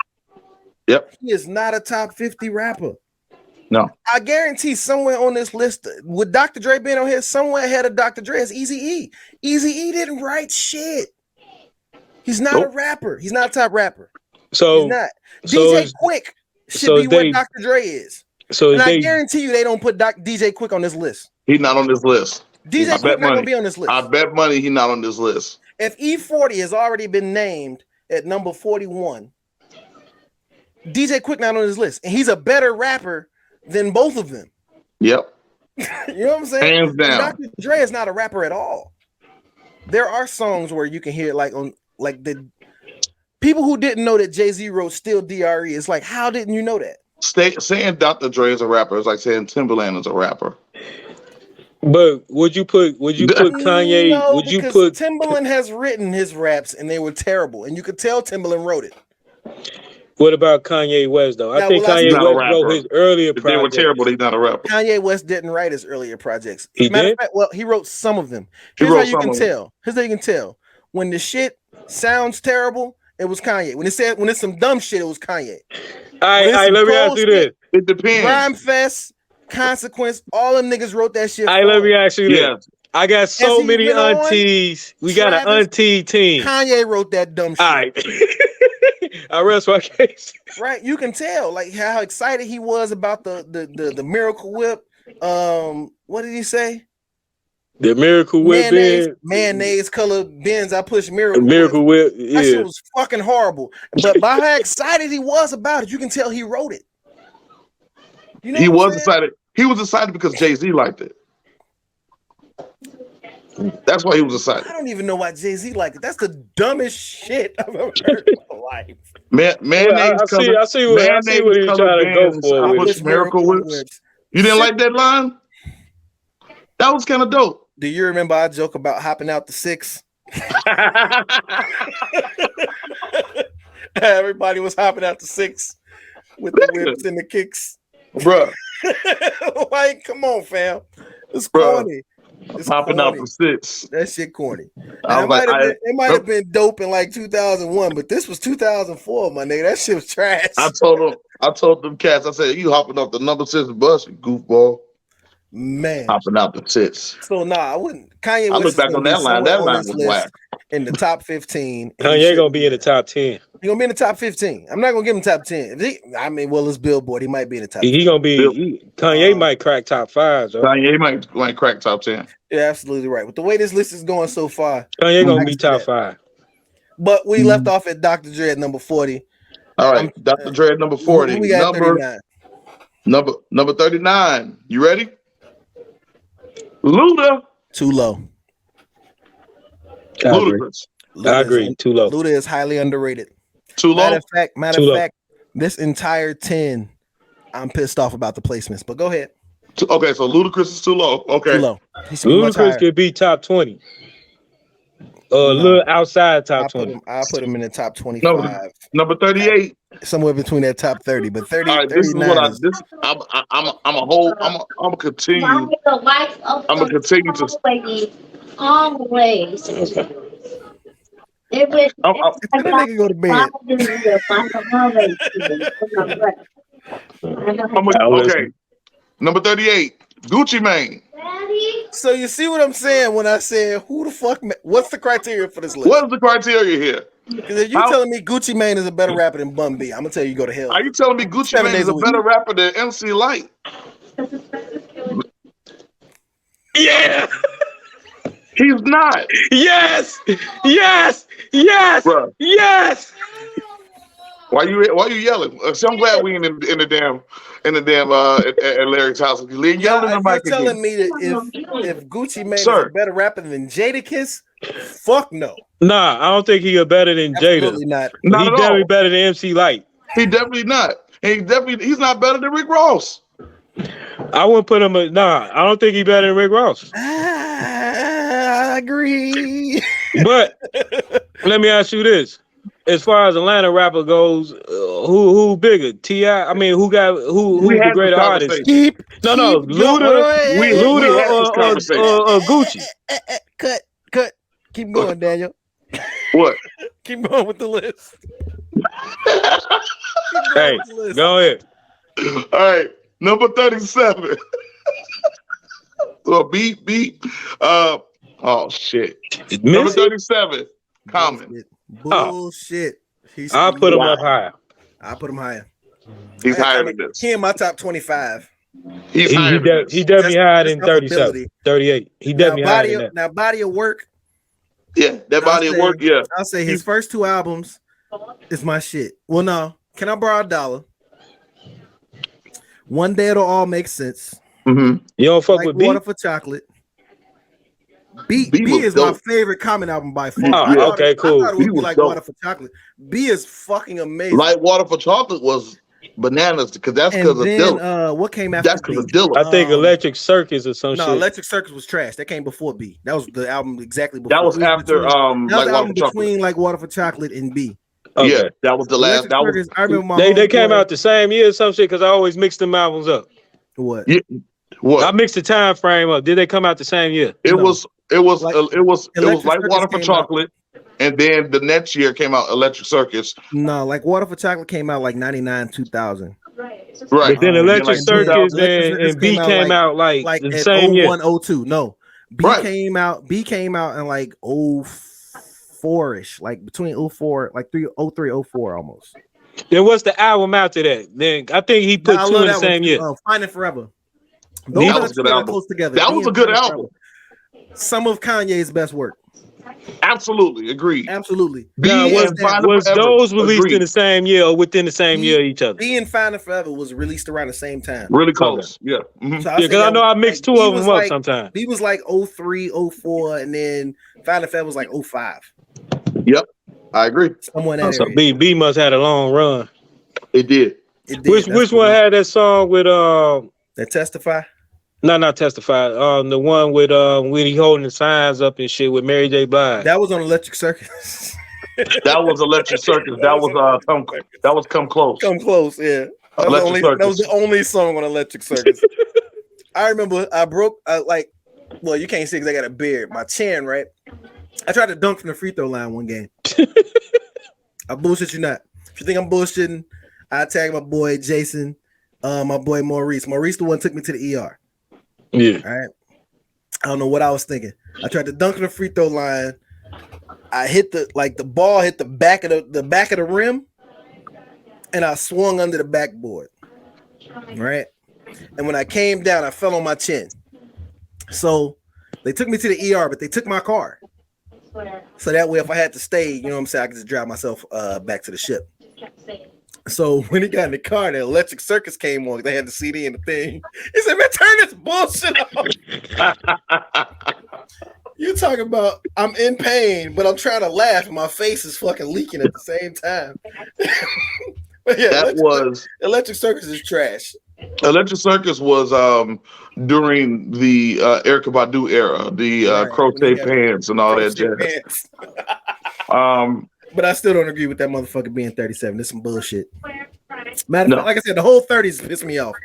Yep. He is not a top 50 rapper. No. I guarantee somewhere on this list, with Dr. Dre being on here, somewhere ahead of Dr. Dre is Eazy-E. Eazy-E didn't write shit. He's not a rapper. He's not a top rapper. So he's not. DJ Quick should be where Dr. Dre is. And I guarantee you they don't put DJ Quick on this list. He's not on this list. DJ Quick not gonna be on this list. I bet money he's not on this list. If E40 has already been named at number 41, DJ Quick not on this list, and he's a better rapper than both of them. Yep. You know what I'm saying? Hands down. Dr. Dre is not a rapper at all. There are songs where you can hear the people who didn't know that Jay-Z wrote Still DRE. It's like, how didn't you know that? Saying Dr. Dre is a rapper is like saying Timberland is a rapper. But would you put Kanye? No, would you put Timberland has written his raps and they were terrible, and you could tell Timberland wrote it. What about Kanye West though? I think Kanye West wrote his earlier projects. They were terrible. He's not a rapper. Kanye West didn't write his earlier projects. He did? Fact, well, he wrote some of them. Here's how you can tell. When the shit sounds terrible, it was Kanye. When it's some dumb shit, it was Kanye. All right, let me ask you this. It depends. Rhyme Fest, Consequence, all them niggas wrote that shit. All right, let me ask you this. I got so many aunties. We got an auntie team. Kanye wrote that dumb shit. All right. I rest my case. Right, you can tell like how excited he was about the Miracle Whip. What did he say? The Miracle Whip mayonnaise colored Benz. I pushed Miracle Whip. Yeah. That shit was fucking horrible. But by how excited he was about it, you can tell he wrote it. You know he was excited. He was excited because Jay-Z liked it. That's why he was excited. I don't even know why Jay-Z liked it. That's the dumbest shit I've ever heard in my life. Mayonnaise I see what he's trying to go for. I push Miracle Whips. You didn't like that line? That was kind of dope. Do you remember our joke about hopping out the 6? Everybody was hopping out the 6 with the whips and the kicks. Bruh. Like, come on, fam. It's corny. It's hopping corny. out the 6. That shit corny. It might have been dope in like 2001, but this was 2004, my nigga. That shit was trash. I told them cats, I said, you hopping off the number 6 bus, you goofball. Man, hopping out the 6. So I wouldn't. Kanye. I look back on that line. That line was whack. In the top 15. Kanye gonna be in the top 10. He gonna be in the top 15. I'm not gonna give him top 10. It's Billboard. He might be in the top. He gonna be. Kanye might crack top 5. Though. Kanye might crack top 10. You're absolutely right. With the way this list is going so far, Kanye gonna be top 5. But we left off at Dr. Dre at number 40. All right, Dr. Dre at number 40. We got 39. Number 39. You ready? Luda. Too low. Ludacris. I agree. Too low. Luda is highly underrated. Too low. Matter of fact, this entire 10, I'm pissed off about the placements. But go ahead. Okay, so Ludacris is too low. Okay. Too low. Ludacris could be top 20. A little outside top 20. I'll put him in the top 25. Number 38. Somewhere between that top 30, but 30. All right, this is what I'm gonna continue. I'm gonna continue to always. Nigga go to bed. Okay. Number 38, Gucci Mane. So you see what I'm saying when I said, who the fuck? What's the criteria for this list? What is the criteria here? Because if you're telling me Gucci Mane is a better rapper than Bun B, I'm gonna tell you go to hell. Are you telling me Gucci Mane is a better rapper than MC Lyte? Yeah. He's not. Yes. Bruh. Yes. Why you yelling? So I'm glad we in the damn at Larry's house. You're telling me that if Gucci Mane is a better rapper than Jadakiss, Fuck no. Nah, I don't think he is better than Absolutely Jada. not. Not He at definitely all. better than MC Light. He definitely not. He's not better than Rick Ross. I wouldn't put him. Nah, I don't think he's better than Rick Ross. I agree. But let me ask you this: as far as Atlanta rapper goes, who bigger? T.I.? I mean, who's the greater artist? No, Luda. Luda or Gucci. Cut. Keep going, Daniel. What? Keep going with the list. Hey, go ahead. All right, number 37. So beat. Oh shit. Number 37. Common. Bullshit. I'll put him up higher. I'll put him higher. He's higher than this. He in my top 25. He's higher than this. He definitely higher than 37, 38. He definitely higher than that. Now, body of work. Yeah, that body of work. Yeah, I'll say his first 2 albums is my shit. Well, no. Can I borrow $1? One Day It'll All Make Sense. Mm-hmm. You don't fuck with Water B? for Chocolate. B is dope. My favorite Common album by far. Okay, cool. I thought it would be like dope. Water for Chocolate. B is fucking amazing. Like Water for Chocolate was bananas because that's because of Dilla. What came after? That's because of Dilla. I think Electric Circus or some shit. No, Electric Circus was trash. That came before B. That was the album exactly before. That was after like Water for Chocolate and B. Okay. Yeah, that was the last. That was. I remember they came out the same year or some shit because I always mix them albums up. What? Yeah. What? I mixed the time frame up. Did they come out the same year? It was like Water for Chocolate, and then the next year came out Electric Circus. No, like Water for Chocolate came out like 99, 2000. Right. But then Electric Circus and B came out like the same year. 01, 02. No, B came out in like 04ish, like between 04, like 03, 04 almost. Then what's the album after that? Then I think he put 2 in the same year. Finding Forever. That was a good album. That was a good album. Some of Kanye's best work. Absolutely, agreed. Absolutely. Was those released in the same year or within the same year each other? B and Finding Forever was released around the same time. Really close. Okay. Yeah. Mm-hmm. So because I know I mixed 2 of them up sometimes. B was like 03, 04, and then Finding Forever was like 05. Yep. I agree. So B must have had a long run. It did. Which one had that song with that Testify? No, not Testify. The one with when he holding the signs up and shit with Mary J. Blige. That was on Electric Circus. That was Electric Circus. That was Come Close. Come Close, yeah. That was the only song on Electric Circus. I remember I broke well, you can't see because I got a beard. My chin, right? I tried to dunk from the free throw line one game. I bullshit you not. If you think I'm bullshitting, I tag my boy Jason, my boy Maurice. Maurice the one took me to the ER. Yeah. All right. I don't know what I was thinking. I tried to dunk on the free throw line. I hit the ball hit the back of the rim, and I swung under the backboard. Right. And when I came down, I fell on my chin. So they took me to the ER, but they took my car. So that way, if I had to stay, you know what I'm saying, I could just drive myself back to the ship. So when he got in the car, the Electric Circus came on. They had the CD and the thing. He said, "Man, turn this bullshit off." You talking about I'm in pain, but I'm trying to laugh, and my face is fucking leaking at the same time. But yeah, Electric Circus is trash. Electric Circus was during the Erykah Badu era, the crochet pants and all that jazz. But I still don't agree with that motherfucker being 37. That's some bullshit. Matter of fact, like I said, the whole 30s piss me off.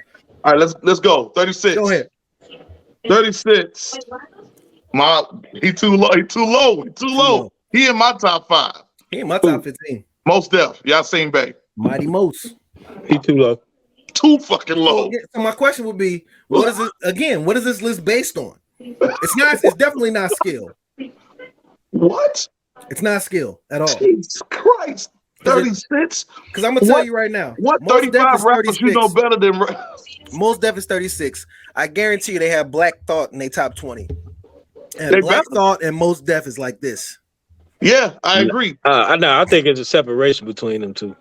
All right, let's go. 36. Go ahead. 36. He too low. He in my top 5. He in my top 15. Most Def. Y'all seen Bay. Mighty Most. He too low. Too fucking low. So my question would be, what is this list based on? It's definitely not skill. What? It's not skill at all. Jesus Christ. 36? Because I'm gonna tell you right now. What 35 rappers you know better than Most Def is 36. I guarantee you they have Black Thought in their top 20. And Black Thought and Most Def is like this. Yeah, I agree. I think it's a separation between them two.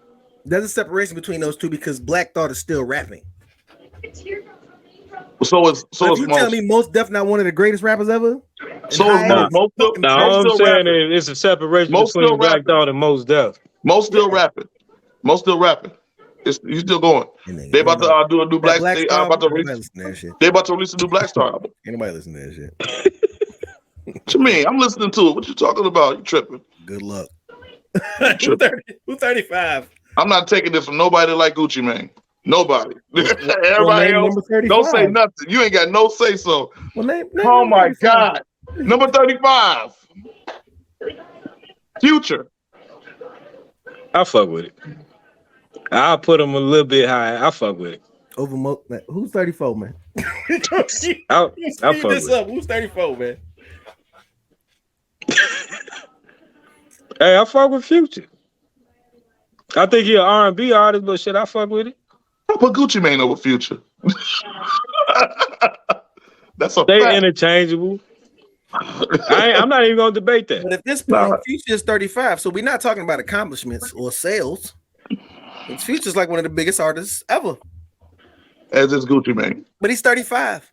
There's a separation between those two because Black Thought is still rapping. So is you telling me Most Def not one of the greatest rappers ever? So is Most. No, all I'm saying is it's a separation between Black Thought and Most Def. Most still rapping. Most still rapping. You still going. They about to do a new Black Star. They about to release a new Black Star album. Ain't nobody listen to that shit. What you mean? I'm listening to it. What you talking about? You tripping? Good luck. Who's 35? I'm not taking this from nobody like Gucci Mane. Nobody. Everybody else, don't say nothing. You ain't got no say so. Oh my God. Number 35. Future. I fuck with it. I'll put him a little bit higher. I fuck with it. Over who's 34, man? I'll fuck this up. Who's 34, man? Hey, I fuck with Future. I think he's an R&B artist, but shit, I fuck with it. I put Gucci Mane over Future. That's a They fact. Interchangeable. I'm not even gonna debate that. But at this point, Future is 35, so we're not talking about accomplishments or sales. Future's like one of the biggest artists ever. As is Gucci Mane. But he's 35.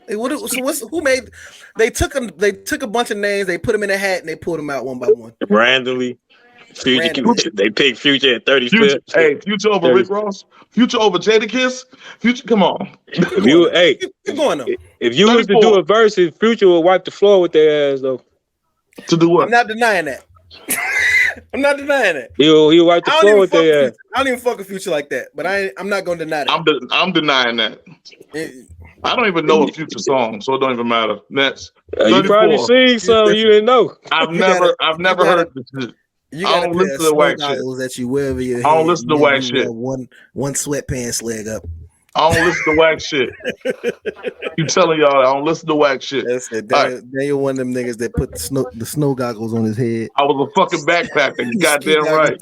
Who made? They took a bunch of names, they put them in a hat, and they pulled them out one by one. Randomly. Future. They picked Future at 35. Hey, Future over Rick Ross. Future over Jadakiss. Future, come on. If you was to do a verse, Future would wipe the floor with their ass though. To do what? I'm not denying that. I'm not denying it. He'll wipe the floor with their ass. I don't even fuck a Future like that, but I'm not gonna deny that. I'm denying that. I don't even know a Future song, so it don't even matter. Next, you probably seen some you didn't know. I've never heard this shit. I don't listen to the whack shit. That you wear over your head. I don't listen to whack shit. One sweatpants leg up. I don't listen to whack shit. You telling y'all I don't listen to whack shit. That's it. Daniel one of them niggas that put the snow goggles on his head. I was a fucking backpacker. You goddamn right.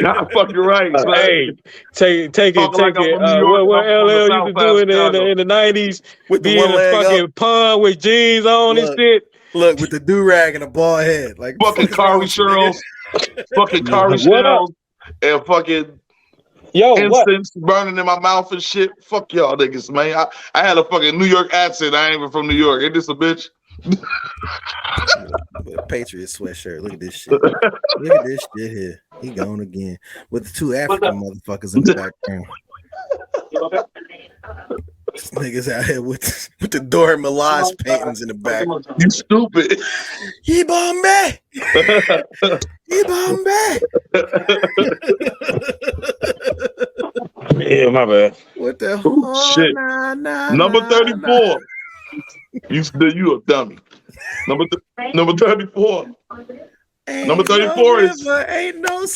Not fucking right. Hey, take it. What LL used to do in the 90s with the fucking pun with jeans on and shit. Look, with the do-rag and a bald head. Like fucking Carly Sherrills. Fucking Carly Sherrills. And fucking incense burning in my mouth and shit. Fuck y'all niggas, man. I had a fucking New York accent. I ain't even from New York. Ain't this a bitch? Patriot sweatshirt. Look at this shit. Look at this shit here. He gone again with the two African motherfuckers in the background. Niggas out here with the Dora Milaje paintings in the back. You stupid. He Bombay. He Bombay. Yeah, my bad. What the hell? Shit. Number 34. You a dummy. Number 34. Number 34 is ain't no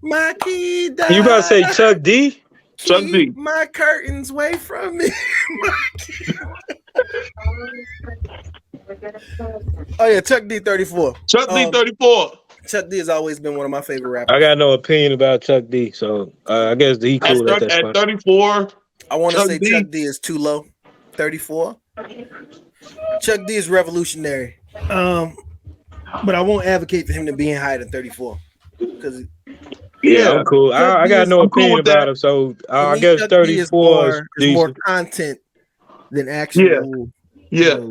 my key. You about to say Chuck D? Chuck D. My curtains away from me. Oh yeah, Chuck D 34. Chuck D 34. Chuck D has always been one of my favorite rappers. I got no opinion about Chuck D, so I guess he cool at 34. I want to say Chuck D is too low. 34. Chuck D is revolutionary. But I won't advocate for him to be higher than 34. Because I'm cool. I got no opinion about him, so I guess 34 is more content than actual. Yeah.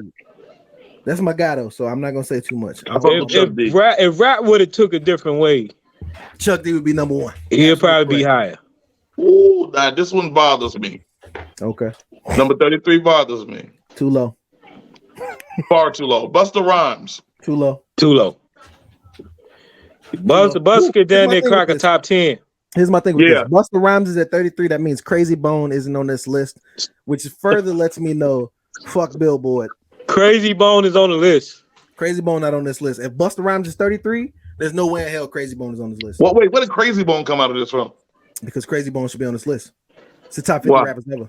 That's my guy though, so I'm not gonna say too much. If rap would have took a different way, Chuck D would be number one. He'll probably be higher. Ooh, nah, this one bothers me. Okay. Number 33 bothers me. Too low. Far too low. Busta Rhymes. Too low. Too low. Busta could down there crack a top 10. Here's my thing with this. Busta Rhymes is at 33. That means Crazy Bone isn't on this list, which further lets me know fuck Billboard. Crazy Bone is on the list. Crazy Bone not on this list. If Busta Rhymes is 33, there's no way in hell Crazy Bone is on this list. Well, wait, where did Crazy Bone come out of this from? Because Crazy Bone should be on this list. It's the top 50 rappers ever.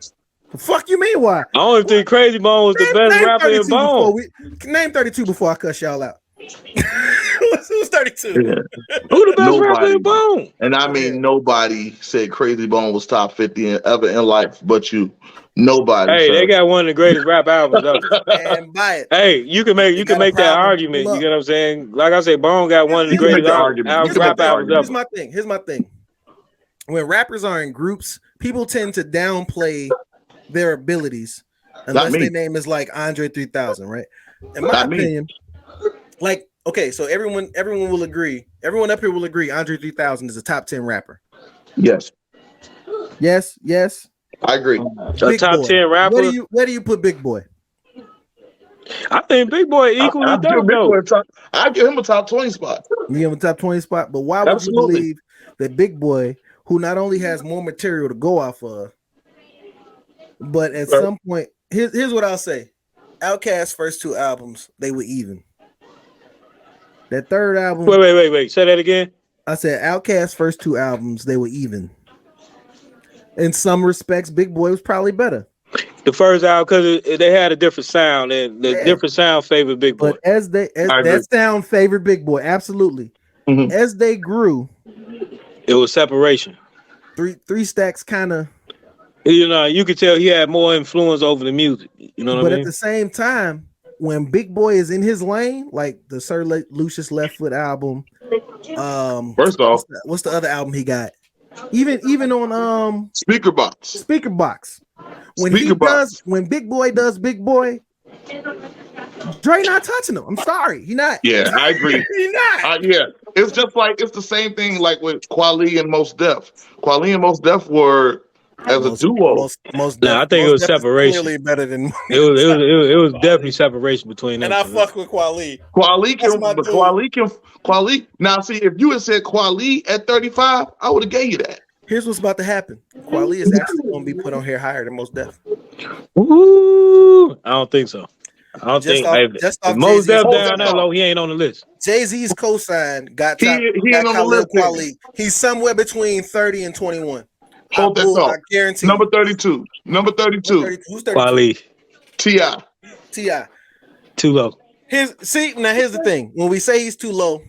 The fuck you mean why? I don't think Crazy Bone was the best rapper in Bone. Name 32 before I cuss y'all out. Who's 32? Yeah. Who the best rapper in Bone? And I mean, nobody said Crazy Bone was top 50 ever in life, but you. Nobody. Hey, they got one of the greatest rap albums ever. And buy it. Hey, you can make that argument. You get what I'm saying? Like I said, Bone got one of the greatest rap albums ever. Here's my thing. When rappers are in groups, people tend to downplay their abilities unless their name is like Andre 3000, right? In my opinion, like, okay, so everyone will agree. Everyone up here will agree Andre 3000 is a top 10 rapper. Yes. I agree. A top 10 rapper. Where do you put Big Boy? I think Big Boy equally dope. I give him a top 20 spot. You give him a top 20 spot, but why would you believe that Big Boy, who not only has more material to go off of, but at some point, here's what I'll say. Outkast's first 2 albums, they were even. That third album. Wait. Say that again. I said Outkast's first 2 albums, they were even. In some respects, Big Boy was probably better. The first album, because they had a different sound, and the different sound favored Big Boy. But as that sound favored Big Boy, absolutely. Mm-hmm. As they grew, it was separation. Three Stacks kind of. You know, you could tell he had more influence over the music. You know what I mean? But at the same time, when Big Boy is in his lane, like the Sir Lucius Left Foot album, first off, what's the other album he got? Even on Speaker Box. When Big Boy does Big Boy, Dre not touching him. I'm sorry, he not. Yeah, I agree. He not. Yeah, it's just like it's the same thing like with Kweli and Mos Def. Kweli and Mos Def were as a duo. I think it was separation. Clearly better than it was definitely separation between them. And I fuck with Kweli. Kweli. Now, see, if you had said Kweli at 35, I would have gave you that. Here's what's about to happen. Kweli is actually going to be put on here higher than Mos Def. Ooh, I don't think so. I don't think Mos Def down that low. He ain't on the list. Jay-Z's cosign got top, he ain't on the list. Kweli. He's somewhere between 30 and 21. Hold that thought. I guarantee. Number 32. Who's 32? Kweli. T.I. Too low. Here's the thing. When we say he's too low,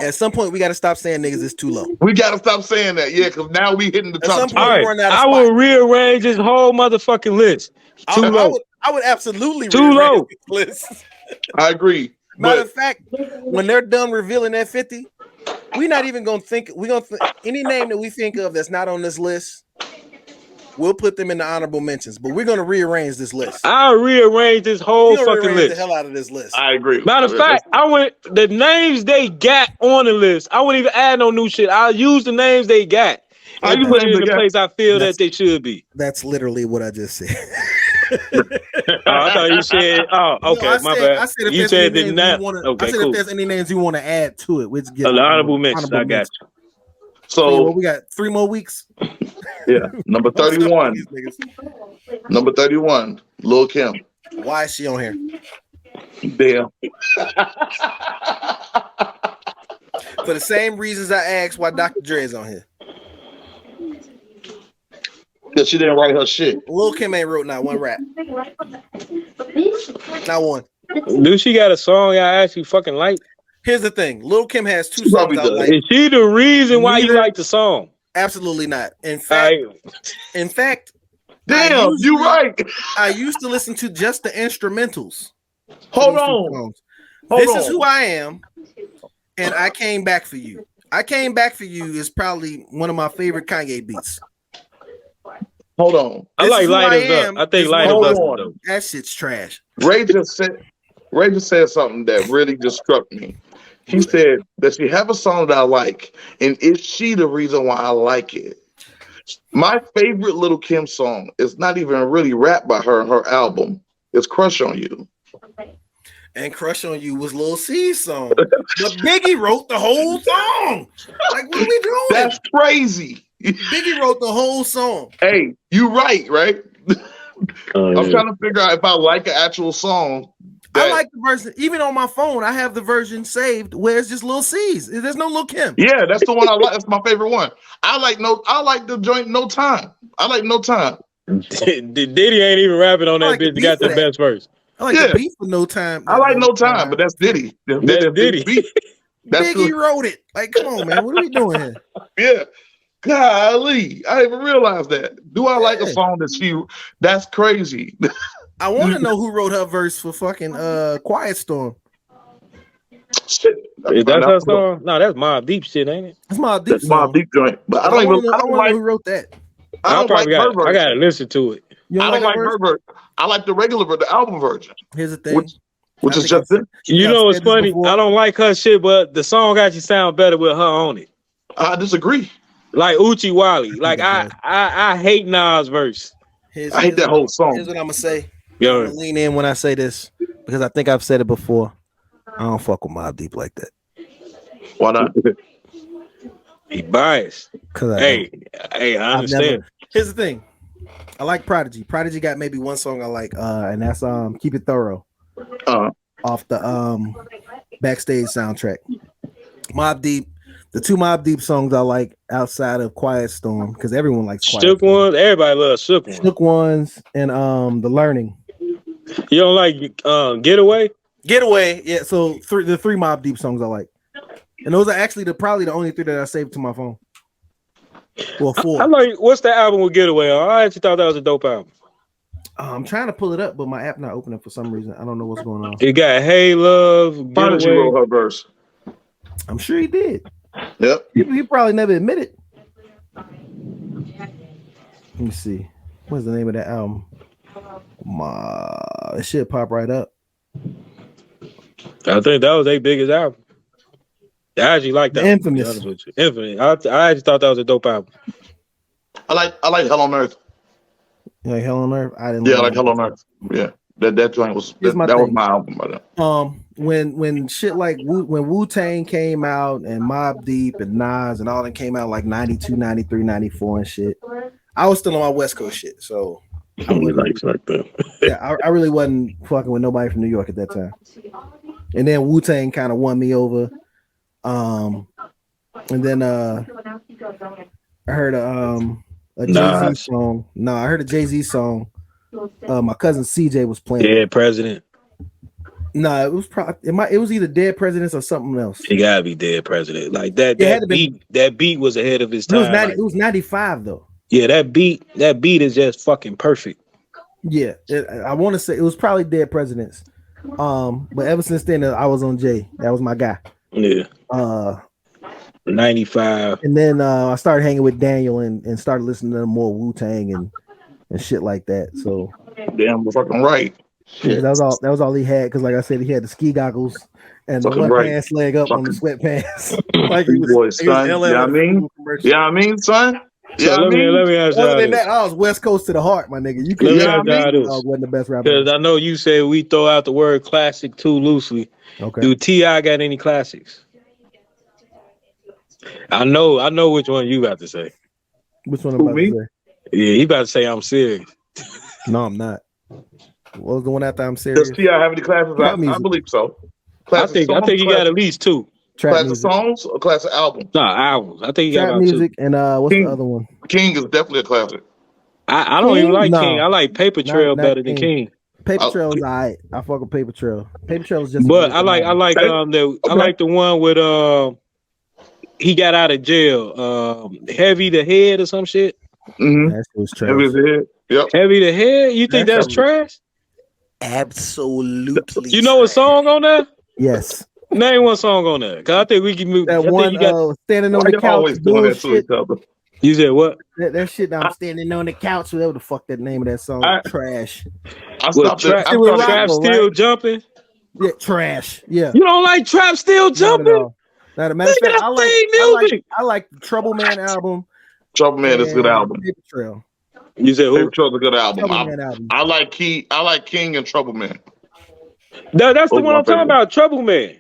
at some point we got to stop saying niggas is too low. We got to stop saying that, yeah, because now we hitting the top. All right, I will rearrange this whole motherfucking list. Too low. I would absolutely too low. List. I agree. Matter of fact, when they're done revealing that 50, we're not even gonna think. Any name that we think of that's not on this list, we'll put them in the honorable mentions. But we're gonna rearrange this list. I'll rearrange this whole fucking list. The hell out of this list. I agree. Matter of fact, the names they got on the list. I wouldn't even add no new shit. I'll use the names they got. I just put it in the place I feel that they should be. That's literally what I just said. I thought you said. Oh, okay, no, my bad. I said if you said did not. Okay, I said if there's any names you want to add to it, which the honorable mentions. I got you. So we got 3 more weeks. Yeah, number 31. Number 31, Lil' Kim. Why is she on here? Damn. For the same reasons I asked why Dr. Dre is on here. Because she didn't write her shit. Lil' Kim ain't wrote not one rap. Not one. Do she got a song I actually fucking like? Here's the thing. Lil' Kim has 2 songs I like. Is she the reason why you like the song? Absolutely not. In fact, damn, you right. I used to listen to just the instrumentals. Hold on. This is who I am, and I Came Back for You. I Came Back for You is probably one of my favorite Kanye beats. Hold on. I like Light Us Up. I think Light Us Up. That shit's trash. Ray just said something that really just struck me. He said, does she have a song that I like? And is she the reason why I like it? My favorite Lil' Kim song is not even really rap by her album. It's Crush on You. And Crush on You was Lil C's song. But Biggie wrote the whole song. Like, what are we doing? That's crazy. Biggie wrote the whole song. Hey, you right? I'm trying to figure out if I like an actual song. I like the version. Even on my phone, I have the version saved where it's just Lil C's. There's no Lil Kim. Yeah, that's the one I like. That's my favorite one. I like the joint No Time. I like No Time. Diddy ain't even rapping on that bitch. He got the best verse. I like the beat for No Time. I like No Time, but that's Diddy. That's Diddy. Biggie wrote it. Like, come on, man. What are we doing here? Yeah. Golly, I didn't even realize that. Do I like a song that's crazy? I want to know who wrote her verse for fucking Quiet Storm. Shit. Is that her song? No, that's Mobb Deep shit, ain't it? That's Mobb Deep. That's Mobb Deep joint. But I don't know who wrote that. I don't like her version. I gotta listen to it. I don't like her version. I like the the album version. Here's the thing. Which is just it. You know what's funny? I don't like her shit, but the song actually sound better with her on it. I disagree. Like Uchi Wally. Like I hate Nas' verse. I hate that whole song. Here's what I'm gonna say. Yo. I'm gonna lean in when I say this because I think I've said it before. I don't fuck with Mobb Deep like that. Why not? He biased. Hey, I understand. Here's the thing. I like Prodigy. Prodigy got maybe one song I like, and that's Keep It Thorough. Off the Backstage soundtrack. Mobb Deep. The two Mobb Deep songs I like outside of Quiet Storm, because everyone likes Quiet Shook Storm. Ones. Everybody loves Shook Ones. Shook Ones and The Learning. You don't like Getaway? Getaway, yeah. So the three Mobb Deep songs I like, and those are actually probably the only three that I saved to my phone. Well, four. I like. What's the album with Getaway on? I actually thought that was a dope album. I'm trying to pull it up, but my app not opening for some reason. I don't know what's going on. It got Hey Love. Prodigy wrote her verse. I'm sure he did. Yep. He probably never admitted. Let me see. What's the name of that album? It should pop right up. I think that was their biggest album. I actually like that. Infamous. Infinite. I actually thought that was a dope album. I like Hell on Earth. You like Hell on Earth? I didn't. Yeah, I like Hell on Earth. Yeah. That joint was that was my album by then. When shit like when Wu-Tang came out and Mobb Deep and Nas and all that came out like 92, 93, 94 and shit, I was still on my West Coast shit, so I really like that. Yeah, I really wasn't fucking with nobody from New York at that time. And then Wu-Tang kind of won me over. And then I heard a Jay-Z song. No, I heard a Jay-Z song. My cousin CJ was playing. Dead President. No, it was it was either Dead Presidents or something else. It gotta be Dead President. Like that beat. That beat was ahead of his time. It was 95 though. Yeah, that beat is just fucking perfect. Yeah, I want to say it was probably Dead Presidents. But ever since then, I was on Jay. That was my guy. Yeah. 95. And then I started hanging with Daniel and started listening to more Wu-Tang and shit like that. So damn, we're fucking right. Yeah, that was all he had, because like I said, he had the ski goggles and the one pants leg up on the sweatpants. Like he was, son. Yeah, I mean, son. Yeah, so let me ask you. Other than that, I was West Coast to the heart, my nigga. You could wasn't the best rapper. Because I know you said we throw out the word classic too loosely. Okay. Do T.I. got any classics? I know which one you about to say. Which one I'm about to say? Yeah, he about to say I'm serious. No, I'm not. What was the one after I'm serious? Does T.I. have any classes? I believe so. I think he got at least two. Class of songs or class of albums? No, albums. I think he got trap music two. And what's the other one? King is definitely a classic. I don't even like King. I like Paper Trail better than King. Paper Trail is alright. I fuck with Paper Trail. Paper Trail is just. But I like the one with he got out of jail. Heavy the Head or some shit. Mm-hmm. That was trash. Heavy the Head. Yep. Heavy the Head. You think that's trash? Absolutely. You know a song on that? Yes. Name one song on that, because I think we can move. That one standing on the couch doing shit. You said what? That shit. I'm standing on the couch. Whatever the fuck that name of that song. Trash. Trap Still Jumping. Yeah, trash. Yeah. You don't like Trap Still Jumping? Not a matter of fact, I like the Trouble Man album. Trouble Man is a good album. Paper Trail. You said Paper Trail's a good album. album. I like King and Trouble Man. That's the one I'm talking about. Trouble Man.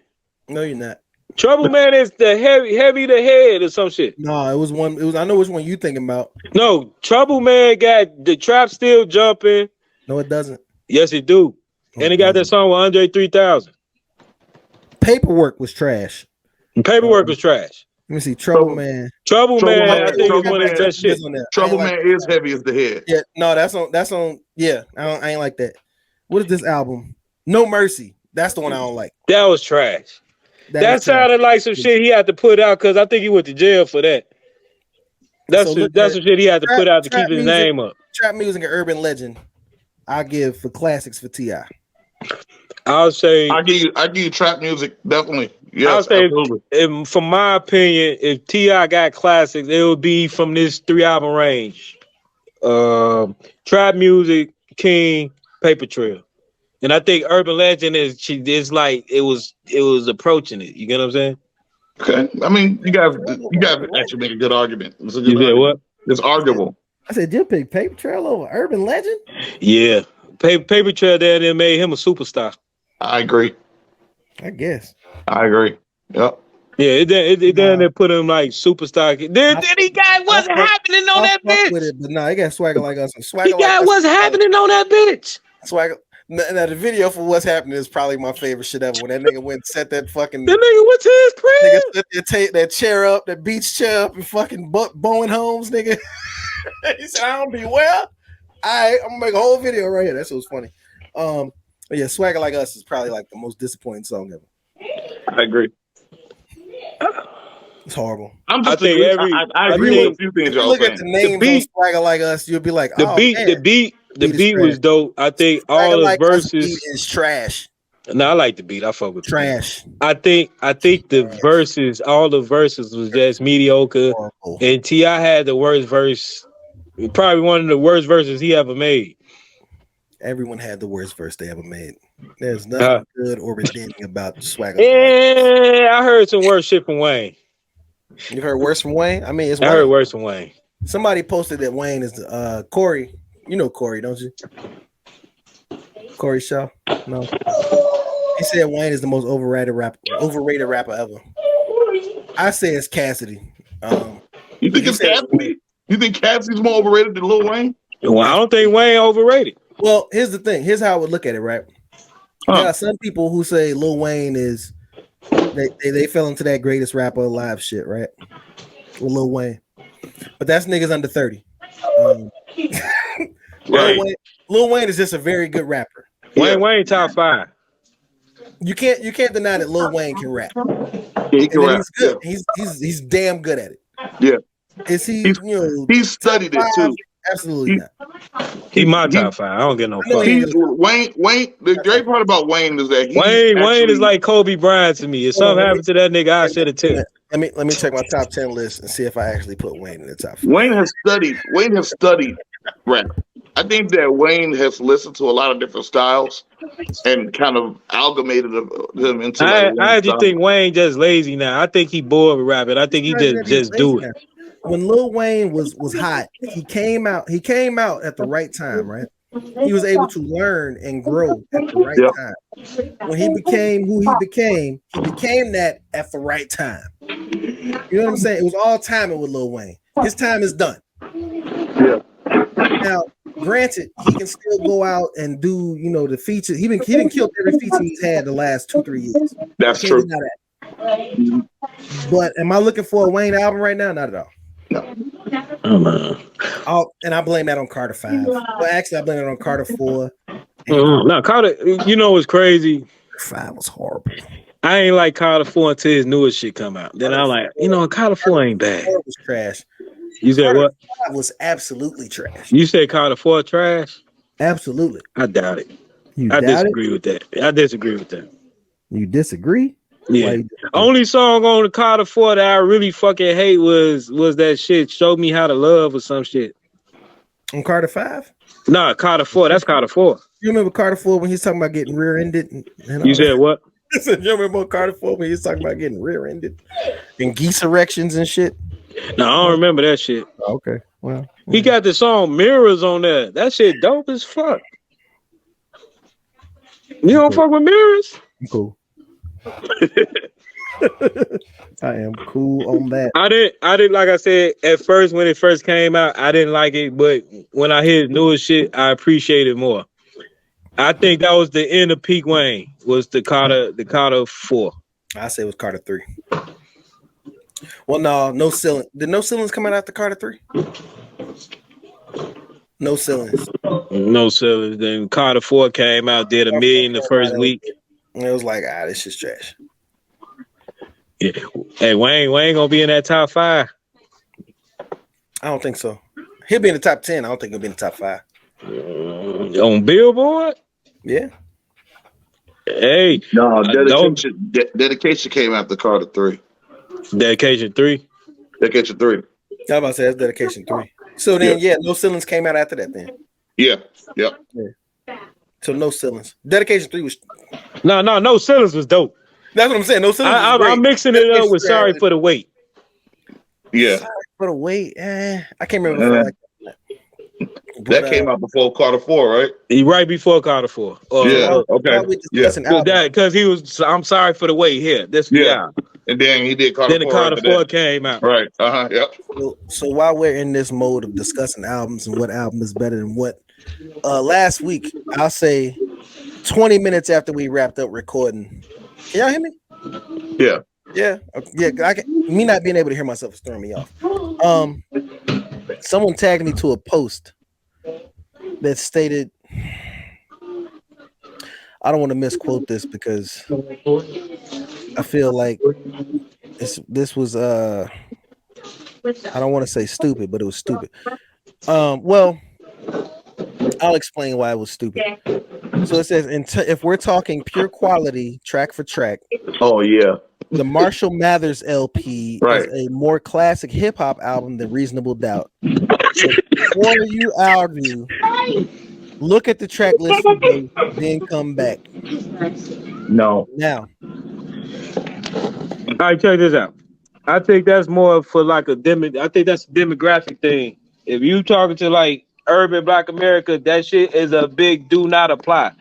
No, you're not. Trouble Man is the heavy the head or some shit. No, it was one. It was. I know which one you thinking about. No, Trouble Man got the Trap Still Jumping. No, it doesn't. Yes, it do. And it got that song with Andre 3000. Paperwork was trash. Paperwork was trash. Let me see. Trouble Man. Trouble Man. I think it's one of that shit. Trouble Man is heavy as the head. Yeah. No, that's on. Yeah, I ain't like that. What is this album? No Mercy. That's the one I don't like. That was trash. That sounded like some shit he had to put out, because I think he went to jail for that. That's some shit he had to put out to keep his name up. Trap music and urban legend. I give for classics for T.I. I'll say I give you trap music, definitely. Yes, I'll say absolutely. From my opinion, if T.I. got classics, it would be from this 3 album range. Trap Music, King, Paper Trail. And I think Urban Legend is like it was approaching it. You get what I'm saying? Okay. I mean, you guys actually make a good argument. It's a good argument. What? It's arguable. I said you pick Paper Trail over Urban Legend? Yeah. Paper Trail that made him a superstar. I agree. I guess. I agree. Yep. Yeah, they put him like superstar. Then he got what's happening on that bitch. With it, but no, he got Swagger Like Us. He got what's happening on that bitch. Swagger. Now the video for What's Happening is probably my favorite shit ever. When that nigga went and set that fucking that nigga went to his crib. Nigga set that chair up, that beach chair up, and fucking Bowen Homes, nigga. He said, "I don't be well. I'm gonna make a whole video right here." That's what's funny. But yeah, Swagger Like Us is probably like the most disappointing song ever. I agree. It's horrible. I agree with a few things y'all look saying. At the names on Swagger Like Us, you'll be like, the beat was dope. I think all the verses is trash. No, I like the beat. I fuck with trash. I think the verses, all the verses was just mediocre. Horrible. And T.I. had the worst verse, probably one of the worst verses he ever made. Everyone had the worst verse they ever made. There's nothing good or redeeming about Swagger. Yeah, I heard some worse shit from Wayne. You heard worse from Wayne? I mean, I heard worse from Wayne. Somebody posted that Wayne is Corey. You know Corey, don't you? Corey Shaw? No. He said Wayne is the most overrated rapper ever. I say it's Cassidy. You think it's Cassidy? You think Cassidy's more overrated than Lil Wayne? Well, I don't think Wayne overrated. Well, here's the thing. Here's how I would look at it, right? There are some people who say Lil Wayne is they fell into that greatest rapper alive shit, right? With Lil Wayne. But that's niggas under 30. Lil Wayne is just a very good rapper. Wayne top 5. You can't deny that Lil Wayne can rap. He can rap. He's good. Yeah. He's damn good at it. Yeah. Is he? He's studied it too. Absolutely not. He my top 5. I don't get no fuck. Wayne. The great part about Wayne is that Wayne is like Kobe Bryant to me. If something happened to that nigga, I should have too. Let me check my top 10 list and see if I actually put Wayne in the top 5. Wayne has studied rap. I think that Wayne has listened to a lot of different styles and kind of amalgamated them into. I just think Wayne just lazy now. I think he bored with rapping. I think he just do it. Now. When Lil Wayne was hot, he came out at the right time, right? He was able to learn and grow at the right time. When he became who he became that at the right time. You know what I'm saying? It was all timing with Lil Wayne. His time is done. Yeah. Now, granted, he can still go out and do, the features. He been killed every feature he's had the last 2-3 years. That's true. But am I looking for a Wayne album right now? Not at all. No. And I blame that on Carter 5. Well, actually, I blame it on Carter 4. No, Carter, what's crazy? 5 was horrible. I ain't like Carter 4 until his newest shit come out. Then I'm like, Carter 4 ain't bad. 4 was trash. You said Carter what? 5 was absolutely trash. You said Carter 4 trash? Absolutely. I doubt it. I disagree with that. You disagree? Yeah. Only song on the Carter 4 that I really fucking hate was that shit, Show Me How to Love or some shit. On Carter 5? Nah, Carter 4. That's Carter 4. You remember Carter 4 when he's talking about getting rear-ended? You said what? You remember Carter 4 when he's talking about getting rear-ended? And geese erections and shit? No, I don't remember that shit. Okay. Well. He got the song Mirrors on there. That shit dope as fuck. You don't fuck with Mirrors? I'm cool. I am cool on that. I didn't like I said at first when it first came out, I didn't like it, but when I hear newest shit, I appreciate it more. I think that was the end of peak Wayne, was the Carter 4. I say it was Carter 3. Well, no ceilings. Did No Ceilings come out after Carter 3? No ceilings. No ceilings. Then Carter 4 came out, did $1 million the first week. And it was like, this shit's trash. Yeah. Hey, Wayne gonna be in that top 5. I don't think so. He'll be in the top 10. I don't think he'll be in the top 5. On Billboard? Yeah. Hey. No, Dedication came after Carter 3. Dedication 3? Dedication 3. I was about to say that's Dedication 3. So then, No Ceilings came out after that. Then. Yeah. Yep. Yeah. So No Ceilings. Dedication 3 was. No Ceilings was dope. That's what I'm saying. No Ceilings. I'm mixing it up with Sorry for the Wait. Yeah. Sorry for the Wait. I can't remember. That came out before Carter 4, right? Right before Carter 4. Okay. Because he was. I'm sorry for the wait here. And then he did Carter 4. Then the Carter 4 came out. Right. Yep. So while we're in this mode of discussing albums and what album is better than what, last week I'll say 20 minutes after we wrapped up recording. Can y'all hear me? Yeah. Yeah. Me not being able to hear myself is throwing me off. Someone tagged me to a post that stated, I don't want to misquote this because I feel like this was I don't want to say stupid, but it was stupid. Well, I'll explain why it was stupid. So it says, if we're talking pure quality track for track, the Marshall Mathers LP is a more classic hip hop album than Reasonable Doubt. So before you argue, look at the track list today, then come back. No. Now. All right, check this out. I think that's more for like I think that's a demographic thing. If you talking to like urban Black America, that shit is a big do not apply.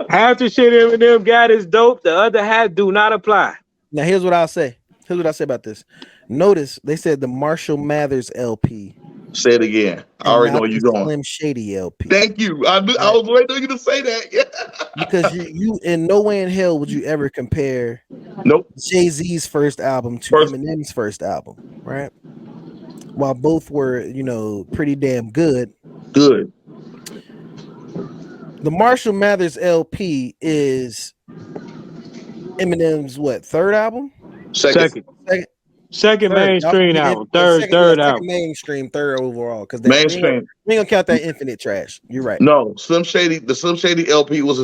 Half the shit Eminem got is dope. The other half do not apply. Now here's what I'll say. Here's what I say about this. Notice they said the Marshall Mathers LP. Say it again. I already know where you're going. Slim Shady LP. Thank you. I was waiting for you to say that. Yeah. Because you in no way in hell would you ever compare Jay-Z's first album to Eminem's first album, right? While both were, pretty damn good. Good. The Marshall Mathers LP is Eminem's third album? Second mainstream album. Third album. Mainstream, third overall. Because mainstream. We ain't gonna count that Infinite trash. You're right. No, the Slim Shady LP was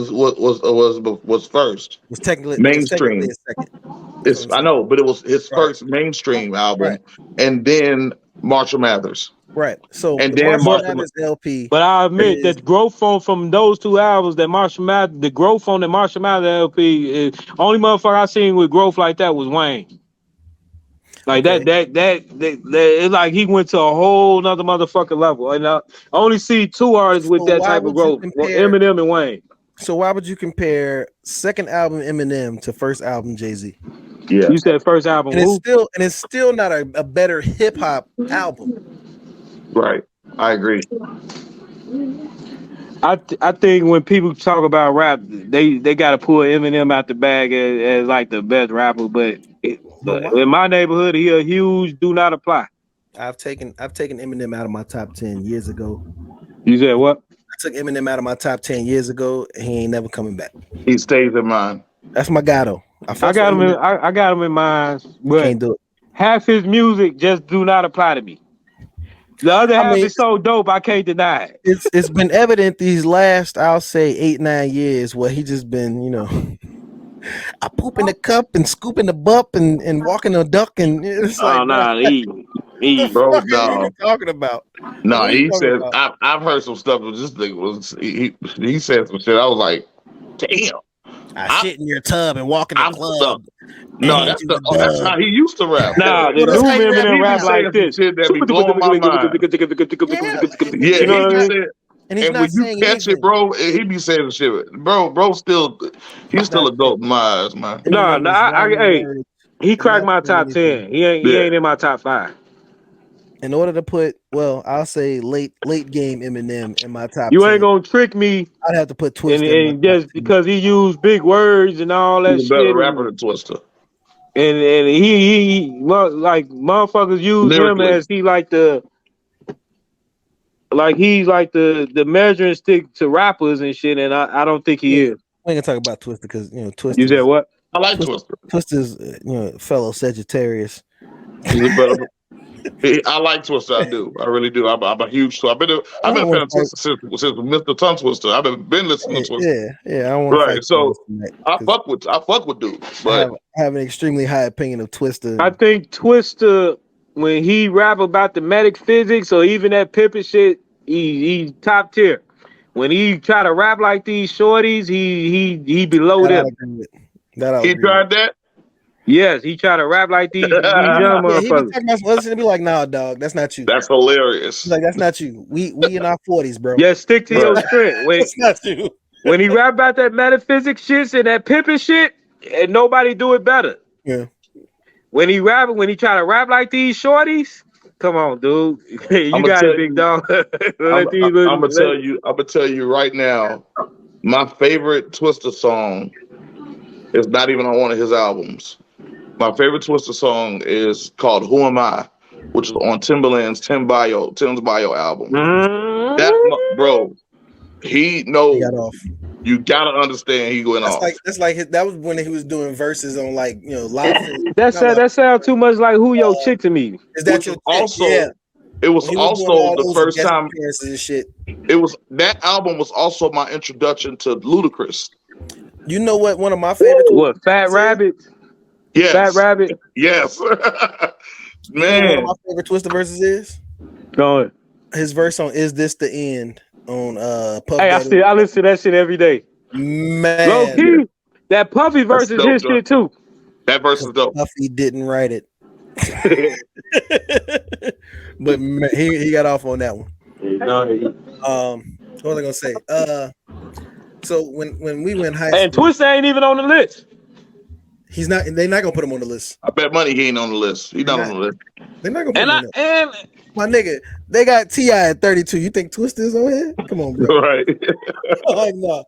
first. It's technically mainstream. Second. I know, but it was his first mainstream album, and then Marshall Mathers. Right. So and then Marshall Mathers LP. But I admit that growth from those two albums, the growth on the Marshall Mathers LP is only motherfucker I seen with growth like that was Wayne. Like that it's like he went to a whole nother motherfucking level. And I only see two artists with that type of growth, Eminem and Wayne. So why would you compare second album Eminem to first album Jay-Z? Yeah, you said first album. And it's still not a better hip hop album. Right, I agree. I think when people talk about rap, they got to pull Eminem out the bag as like the best rapper, but in my neighborhood, he a huge do not apply. I've taken Eminem out of my top 10 years ago. You said what? I took Eminem out of my top 10 years ago, and he ain't never coming back. He stays in mine. That's my guy though. I got him in mind, but can't do it. Half his music just do not apply to me. The other half is so dope, I can't deny it. It's been evident these last, I'll say 8-9 years, where he just been, I poop in the cup and scoop in the butt and walk in the duck and it's like, bro, talking about. No, he said I've heard some stuff. This thing was he said some shit. I was like, damn. I shit in your tub and walk in the club. No, that's how he used to rap. Nah, the new Eminem rap like this. Shit that be blowing my mind. Yeah, you know what I mean? And when you catch it, bro, he be saying shit. Bro, he's still a dope in my eyes, man. No, he cracked my top 10. He ain't in my top 5. In order to put, I'll say late game Eminem in my top 10. You ain't gonna trick me. I'd have to put Twista. And just because he used big words and all that He's shit. a better rapper than Twista. And he like motherfuckers use lyrically. Him as he's like the measuring stick to rappers and shit, and I don't think he is. We ain't gonna talk about Twista because Twista. You said what? I like Twista. Twista's fellow Sagittarius. I like Twista. I do. I really do. I'm a huge. I've been a fan of Twista since Mr. Tongue Twister. I've been listening to Twista. Yeah. I want right. So I fuck with dude. But I have an extremely high opinion of Twista. I think Twista when he rap about the medic physics or even that pimping shit, he top tier. When he try to rap like these shorties, he below them. He tried that. Yes, he try to rap like these young motherfuckers. He be talking about some other shit and be like, "Nah, dog, that's not you." That's hilarious. He's like, "That's not you. We in our 40s, bro." Yeah, stick to your strength. That's not you. When he rap about that metaphysics shit and that pimping shit, and nobody do it better. Yeah. When he try to rap like these shorties, come on, dude. You got it, big dog. I'm gonna tell you right now, my favorite Twista song is not even on one of his albums. My favorite Twista song is called "Who Am I," which is on Tim's Bio album. Mm-hmm. That bro, he knows. You gotta understand he went off. That was when he was doing verses on like live. That sounds too much like Who Your Chick to me. Is that your also? Yeah. It was also the first time. And shit. It was that album was also my introduction to Ludacris. You know what? One of my favorites. What? Fat Rabbit. Yes. Fat Rabbit. Yes. Man. You know what my favorite Twista verses is? Go ahead. His verse on "Is This the End" on Puff Hey, I listen to that shit every day. Man, low key, that Puffy verse is his shit too. That verse is dope. Puffy didn't write it, but man, he got off on that one. What was I gonna say? So when we went high school, and Twista ain't even on the list. He's not. They're not gonna put him on the list. I bet money he ain't on the list. He's not on the list. They're not gonna put him on the list. My nigga, they got T.I. at 32. You think Twista is on here? Come on, bro. Right. Like, no.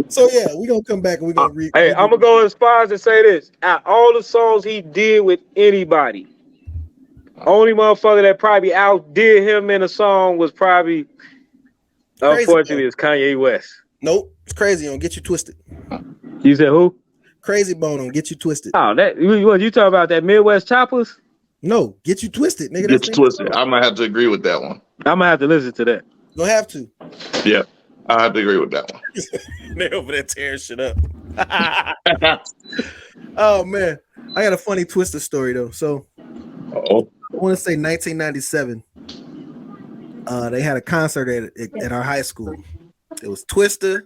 So yeah, we're gonna come back and we're gonna read. Hey, I'm gonna go as far as to say this. Out all the songs he did with anybody, only motherfucker that probably outdid him in a song was probably, unfortunately, is Kanye West. Nope, it's Crazy on Get You Twisted. You said who? Crazy Bone on Get You Twisted. Oh, that what you talking about? That Midwest Choppers? No, Get You Twisted, nigga. Get You Twisted. I might have to agree with that one. I'm gonna have to listen to that. You'll have to. Yeah, I have to agree with that one. They over there tearing shit up. Oh man, I got a funny Twista story though. So, I want to say 1997. They had a concert at our high school. It was Twista,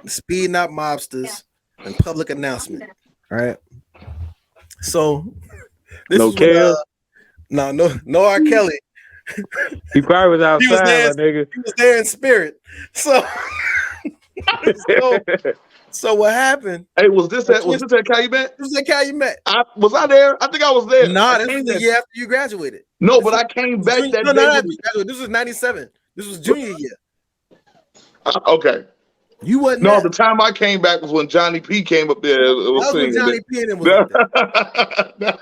the Speed Not Mobsters, and Public Announcement. All right. So this no Kelly. No R. Kelly. He probably was outside, my nigga. He was there in spirit. So what happened? Hey, was this at Calumet? This was at Calumet. Was I there? I think I was there. Nah, this was the year after you graduated. No, but I came back that day. This was 97. This was junior year. Okay. You wasn't. No, the time I came back was when Johnny P came up there. It was that was when Johnny P and him was there.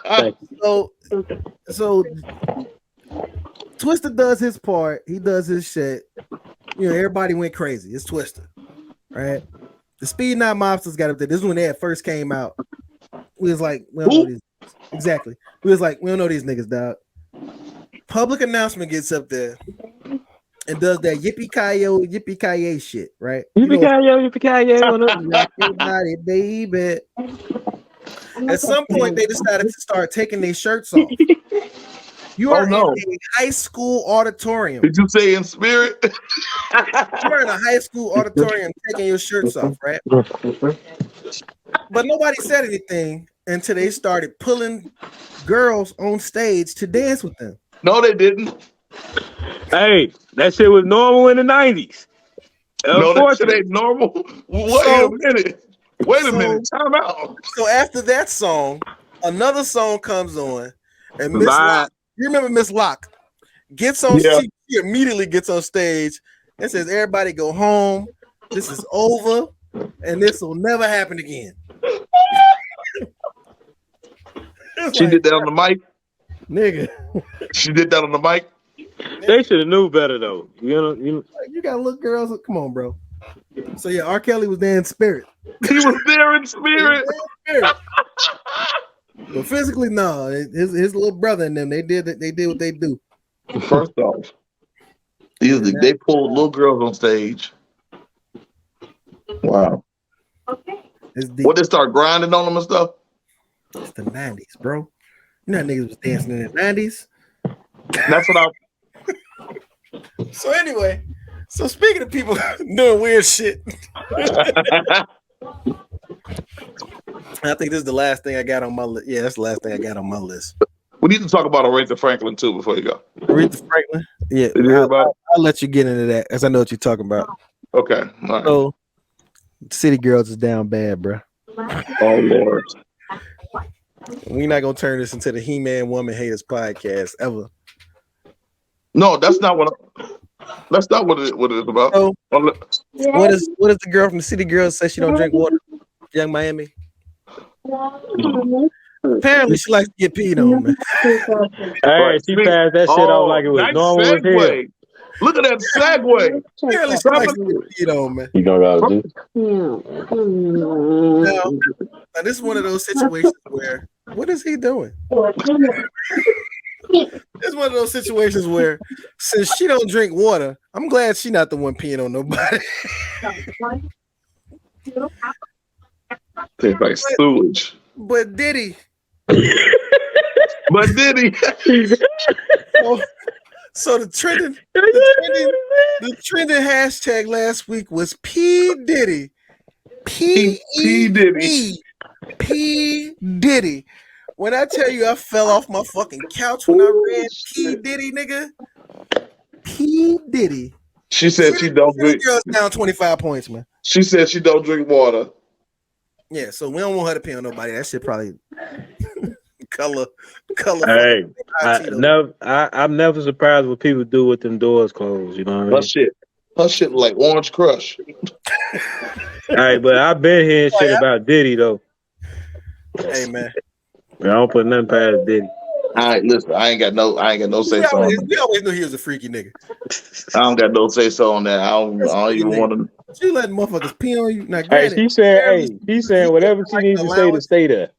So Twista does his part. He does his shit. Everybody went crazy. It's Twista, right? The Speed Not Mobsters got up there. This is when they first came out. We was like, we don't know these. Exactly. We was like, we don't know these niggas, dog. Public Announcement gets up there and does that yippee-ki-yo shit, right? Yippee-ki-yo, baby. At some point, they decided to start taking their shirts off. You are in a high school auditorium. Did you say in spirit? You're in a high school auditorium taking your shirts off, right? But nobody said anything until they started pulling girls on stage to dance with them. No, they didn't. Hey, that shit was normal in the 90s. No, that shit ain't normal. Wait a minute. Time out. So after that song, another song comes on, and Miss Locke, you remember Miss Locke, gets on. She immediately gets on stage and says, "Everybody go home. This is over, and this will never happen again." She did that on the mic, nigga. She did that on the mic. They should have knew better though. You gotta look, girls. Come on, bro. So yeah, R. Kelly was there in spirit. He was there in spirit. But physically, no. His little brother and them, they did what they do. First off, they pulled little girls on stage. Wow. What, they start grinding on them and stuff? It's the 90s, bro. You know how niggas was dancing in the 90s? That's what I. So anyway, speaking of people doing weird shit, I think this is the last thing I got on my list. Yeah, that's the last thing I got on my list. We need to talk about Aretha Franklin too before you go. Aretha Franklin? Yeah. Did you hear about it? I'll let you get into that as I know what you're talking about. Okay. All right. So, City Girls is down bad, bro. Oh Lord. We're not gonna turn this into the He-Man Woman Haters podcast ever. No, that's not what it is about. So, what does the girl from the City Girls say she don't drink water? Young Miami. Apparently, she likes to get peed on, man. Hey, she passed that shit off like it was normal as hell. Look at that segue. Apparently, she likes to get peed on, man. You know what I do? Now, this is one of those situations where, what is he doing? It's one of those situations where, since she don't drink water, I'm glad she's not the one peeing on nobody. Tastes like sewage. But Diddy. So the trending hashtag last week was P Diddy. P Diddy. When I tell you I fell off my fucking couch when I read P Diddy, nigga. P Diddy. She said she don't drink. Girls down 25 points, man. She said she don't drink water. Yeah, so we don't want her to pee on nobody. That shit probably color. Hey, I'm never surprised what people do with them doors closed. You know what I mean? Her shit like Orange Crush. All right, but I've been hearing shit about Diddy though. Hey man, I don't put nothing past Diddy. All right, listen, I ain't got no say so. We always knew he was a freaky nigga. I don't got no say so on that. I don't even want to. She letting motherfuckers pee on you. Now, hey, she's saying whatever she needs to stay there.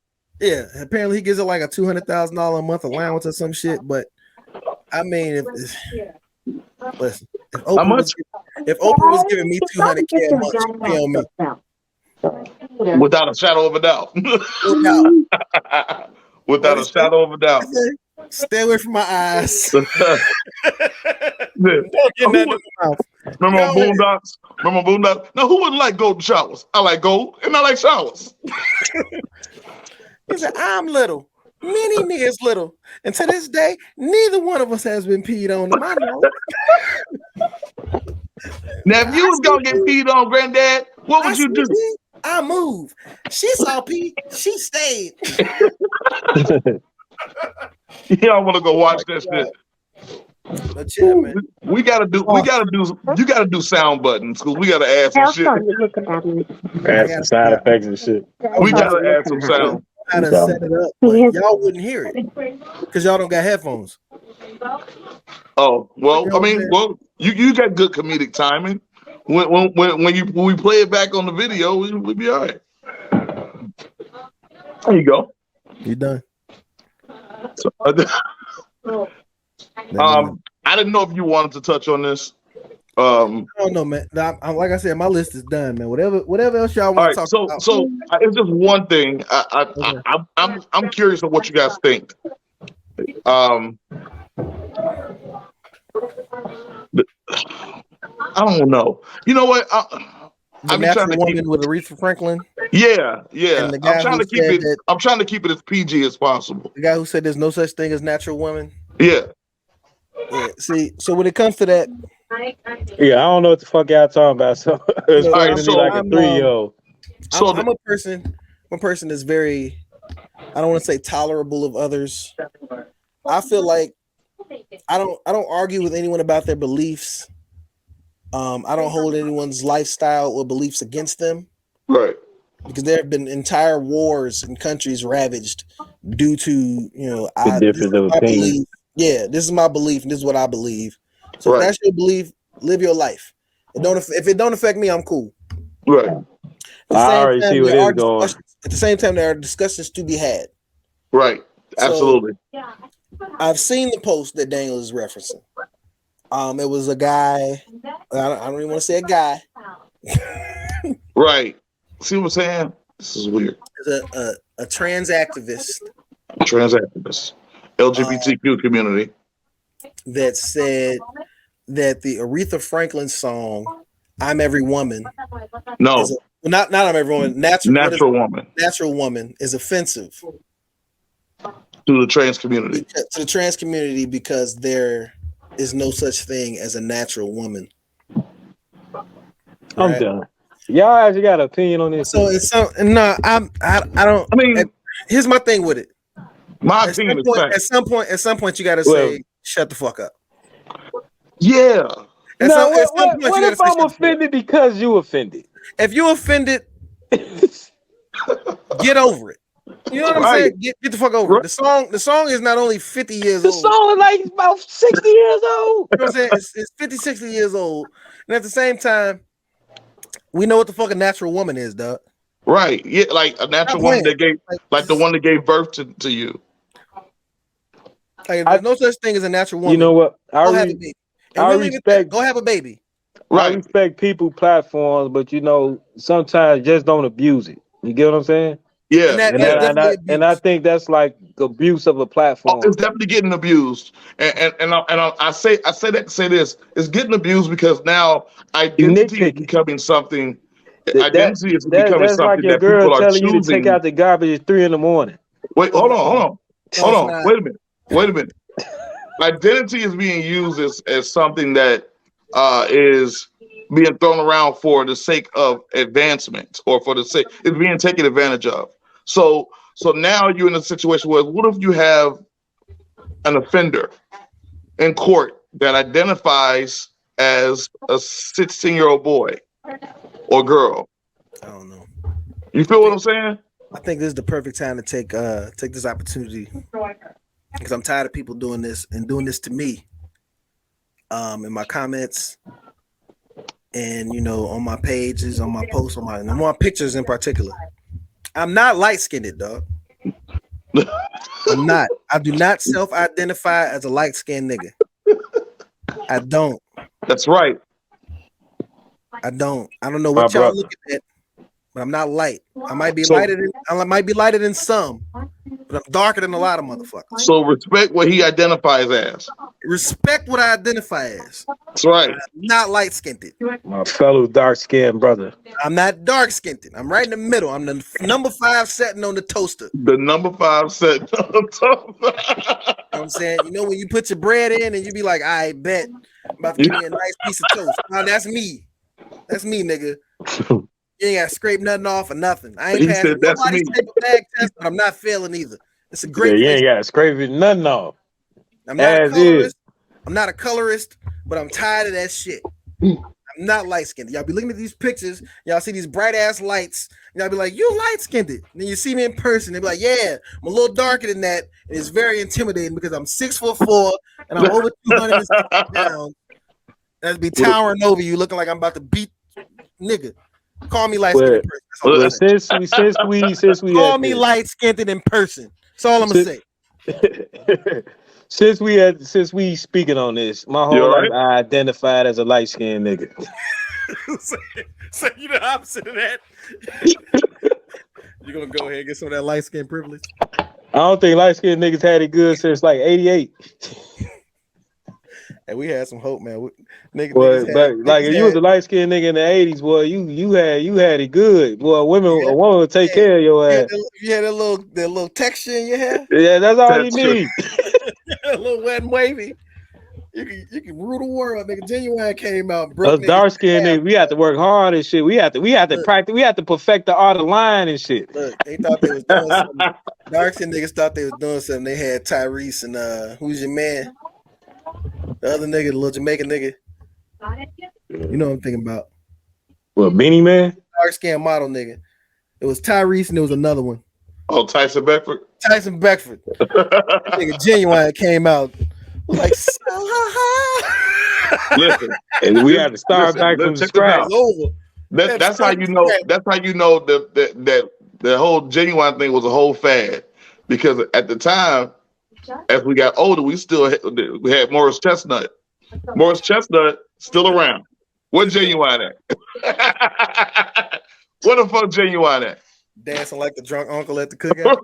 Yeah, apparently he gives her like a $200,000 a month allowance or some shit. But I mean, listen, if Oprah was giving me $200K a month, she'd pee on me. Without a shadow of a doubt. Without a shadow of a doubt. Stay away from my eyes. Don't get that in my mouth. Remember on Boondocks? Now, who wouldn't like golden showers? I like gold, and I like showers. He said, I'm little. Many niggas little. And to this day, neither one of us has been peed on. I know. Now, if you was going to get peed on, Granddad, what would you do? I move. She saw pee. She stayed. Y'all want to go watch that shit? But yeah, man. You gotta do sound buttons because we gotta add some shit. Add some side effects and shit. We gotta add some sound. I done set it up, but y'all wouldn't hear it because y'all don't got headphones. Oh well, I mean, you got good comedic timing. When we play it back on the video, we'll be all right. There you go. You done. I didn't know if you wanted to touch on this. I don't know, man. Like I said, my list is done, man. Whatever else y'all want to talk about. So it's just one thing. I'm curious of what you guys think. I don't know. You know what? I'm trying to keep with Aretha Franklin. Yeah. I'm trying to keep it. I'm trying to keep it as PG as possible. The guy who said there's no such thing as natural women. Yeah. See, so when it comes to that, yeah, I don't know what the fuck y'all talking about. So it's like a 3-year-old. So I'm a person. One person that's very, I don't want to say tolerable of others. I feel like I don't argue with anyone about their beliefs. I don't hold anyone's lifestyle or beliefs against them. Right. Because there have been entire wars in countries ravaged due to, the difference of opinion. Yeah, this is my belief, and this is what I believe. So if that's your belief, live your life. If it don't affect me, I'm cool. Right. I already see where it's going. At the same time, there are discussions to be had. Right. Absolutely. So, I've seen the post that Daniel is referencing. It was a guy. I don't even want to say a guy. Right. See what I'm saying? This is weird. It's a trans activist. LGBTQ community. that said that the Aretha Franklin song "I'm Every Woman" No, not I'm Every Woman. Natural Woman. Natural Woman is offensive to the trans community. To the trans community because there is no such thing as a natural woman. I'm done. Y'all actually got an opinion on this? So it's I don't. I mean, here's my thing with it. My opinion is at some point, you got to say, "Shut the fuck up." Yeah. What if I'm offended because you offended? If you offended, get over it. You know what I'm saying? Get the fuck over it. The song is not only 50 years old. The song is like about 60 years old. You know what I'm saying? It's 50, 60 years old. And at the same time, we know what the fuck a natural woman is, dog. Right. Yeah, like a natural woman that gave, like the one that gave birth to you. Like, there's no such thing as a natural woman. You know what? Go have a baby. Go have a baby. Right. I respect people platforms, but you know, sometimes just don't abuse it. You get what I'm saying? Yeah. And I think that's like abuse of a platform. It's definitely getting abused. And I say that to say this. It's getting abused because now identity is becoming something. Identity is becoming something like your that girl people are telling choosing. You to take out the garbage at 3 a.m. Wait, hold on. Wait a minute. Identity is being used as something that is being thrown around for the sake of advancement or for the sake it's being taken advantage of. So now you're in a situation where what if you have an offender in court that identifies as a 16-year-old boy or girl? I don't know. You feel what I'm saying? I think this is the perfect time to take this opportunity because I'm tired of people doing this and doing this to me. In my comments and on my pages, on my posts, on my pictures in particular. I'm not light-skinned, dog. I'm not. I do not self-identify as a light-skinned nigga. I don't. That's right. I don't know what y'all looking at, but I'm not light. I might be lighter than some, but I'm darker than a lot of motherfuckers. So respect what he identifies as. Respect what I identify as. That's right. I'm not light-skinned. My fellow dark-skinned brother. I'm not dark-skinned. I'm right in the middle. I'm the number 5 setting on the toaster. The number 5 setting on the toaster. You know what I'm saying? When you put your bread in and you be like, I bet I'm about to give me a nice piece of toast. Now that's me. That's me, nigga. You ain't got to scrape nothing off or nothing. I ain't passing nobody's type of bag test, but I'm not failing either. It's a great you ain't got to scrape it nothing off. I'm not a colorist. I'm not a colorist, but I'm tired of that shit. I'm not light-skinned. Y'all be looking at these pictures. Y'all see these bright-ass lights. Y'all be like, you light-skinned. And then you see me in person. They be like, yeah, I'm a little darker than that. And it's very intimidating because I'm 6'4" and I'm over 260 pounds. That'd be towering over you looking like I'm about to beat since we call me light-skinned in person. That's all I'm gonna say. Since we speaking on this, my whole life I identified as a light-skinned nigga. So you the opposite of that. You're gonna go ahead and get some of that light-skinned privilege. I don't think light-skinned niggas had it good since like 88. And we had some hope, man. If you was a light skinned nigga in the 80s, boy, you had it good. Boy, a woman would take care of your ass. You had that little texture in your hair. Yeah, that's all you need. A little wet and wavy. You can rule the world, nigga. Genuine came out. Us dark skinned niggas, we have to work hard and shit. We have to practice. We have to perfect the art of lying and shit. Look, they thought they was doing something. Dark skinned niggas thought they was doing something. They had Tyrese and who's your man? The other nigga, the little Jamaican nigga. You know what I'm thinking about. What, Beanie Man? Dark skin model nigga. It was Tyrese and there was another one. Oh, Tyson Beckford? Tyson Beckford. That nigga Genuine came out. Was like, listen. And we had to start back from scratch. That's how you know that the whole Genuine thing was a whole fad. Because at the time, as we got older, we had Morris Chestnut. Morris Chestnut still around. Where Genuine at? Where the fuck Genuine at? dancing like the drunk uncle at the cookout.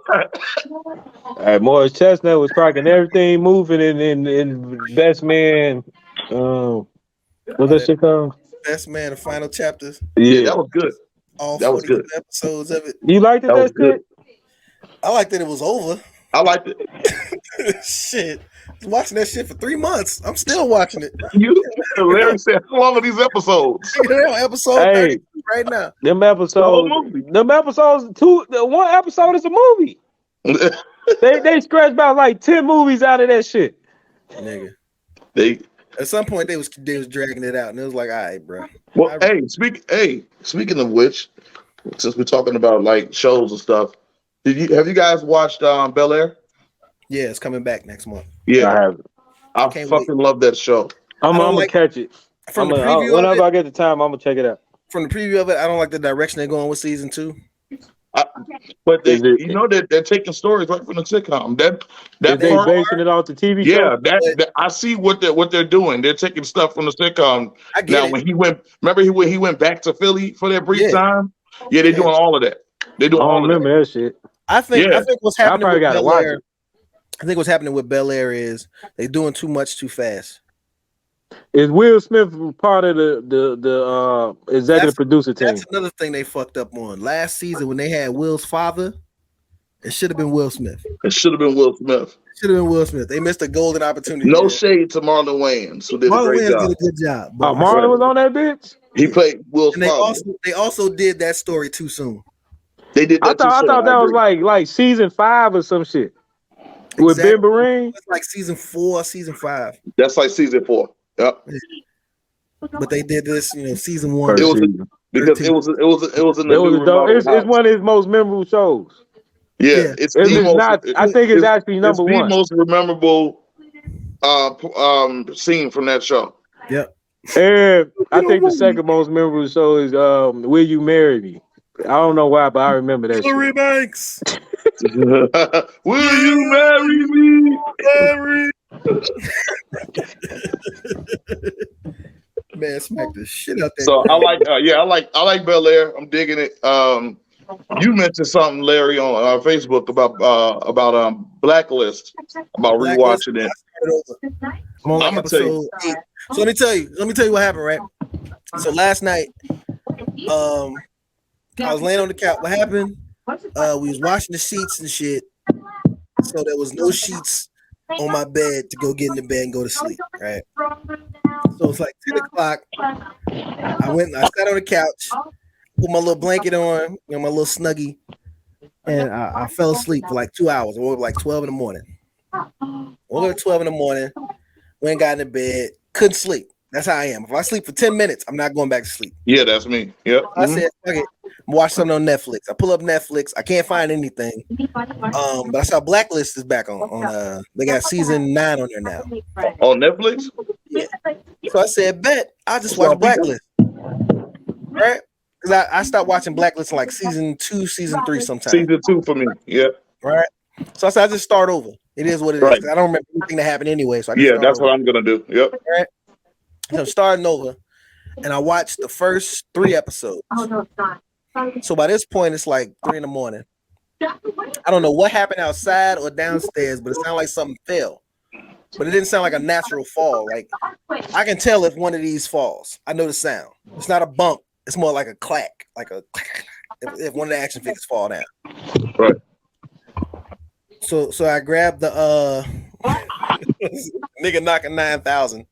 Morris Chestnut was cracking everything moving in Best Man. What's that shit called? Best Man, the final chapters. Yeah, that was good. All that was good. Episodes of it. You liked it? That shit? I liked that it was over. I liked it. Shit. I was watching that shit for 3 months. I'm still watching it. Larry said, how long are these episodes? Episode 30 right now. Them episodes. One episode is a movie. they scratched about like 10 movies out of that shit. Nigga. At some point they was dragging it out, and it was like, all right, bro. Well, speaking of which, since we're talking about like shows and stuff, have you guys watched Bel Air? Yeah, it's coming back next month. Yeah, I have. I fucking love that show. I'm gonna catch it. From the preview whenever I get the time, I'm gonna check it out. From the preview of it, I don't like the direction they're going with season 2. But they're taking stories right from the sitcom. They're basing it off the TV show. Yeah, I see what they're doing. They're taking stuff from the sitcom. When he went back to Philly for that brief time. Yeah, they're doing all of that. They're doing all of that. I remember that shit. I think what's happening. I probably gotta watch it. I think what's happening with Bel Air is they're doing too much too fast. Is Will Smith part of the executive producer team? That's another thing they fucked up on. Last season when they had Will's father, it should have been Will Smith. They missed a golden opportunity. No shade to Marlon Wayans, who did a great job. Did a good job. Marlon was on that bitch? He played Will's father. They also did that story too soon. They did that I thought that was like season 5 or some shit. Exactly. With Ben Bereen? It's like season 4, season 5. That's like season 4. Yep. But they did this, season 1. It was it's one of his most memorable shows. Yeah, I think it's actually number 1. The most memorable scene from that show. Yep. And I think the second most memorable show is Will You Marry Me? I don't know why, but I remember that. Hillary Banks. Will you marry me? Man, smack the shit out there. So I like Bel Air. I'm digging it. You mentioned something, Larry, on Facebook about Blacklist, about rewatching it. I'm on episode 8. So let me tell you what happened, right? So last night, I was laying on the couch. What happened? We was washing the sheets and shit. So there was no sheets on my bed to go get in the bed and go to sleep, right? So it's like 10 o'clock. I sat on the couch, put my little blanket on, my little snuggie, and I fell asleep for like 2 hours. I woke up like 12 in the morning. Woke up at 12 in the morning, went and got in the bed, couldn't sleep. That's how I am. If I sleep for 10 minutes, I'm not going back to sleep. Yeah, that's me. Yep. I said, fuck it. Watch something on Netflix. I pull up Netflix. I can't find anything. But I saw Blacklist is back on they got season 9 on there now. On Netflix? Yeah. So I said, bet I'll just watch Blacklist. Right? Because I stopped watching Blacklist in like season 2, season 3 sometime. Season 2 for me. Yeah. Right. So I said I just start over. It is what it is. I don't remember anything that happened anyway. So that's what I'm gonna do. Yep. Right. So I'm starting over, and I watched the first 3 episodes. So by this point, it's like 3 in the morning. I don't know what happened outside or downstairs, but it sounded like something fell. But it didn't sound like a natural fall. Like I can tell if one of these falls. I know the sound. It's not a bump. It's more like a clack, like a if one of the action figures fall down. Right. So I grabbed the nigga knocking 9,000.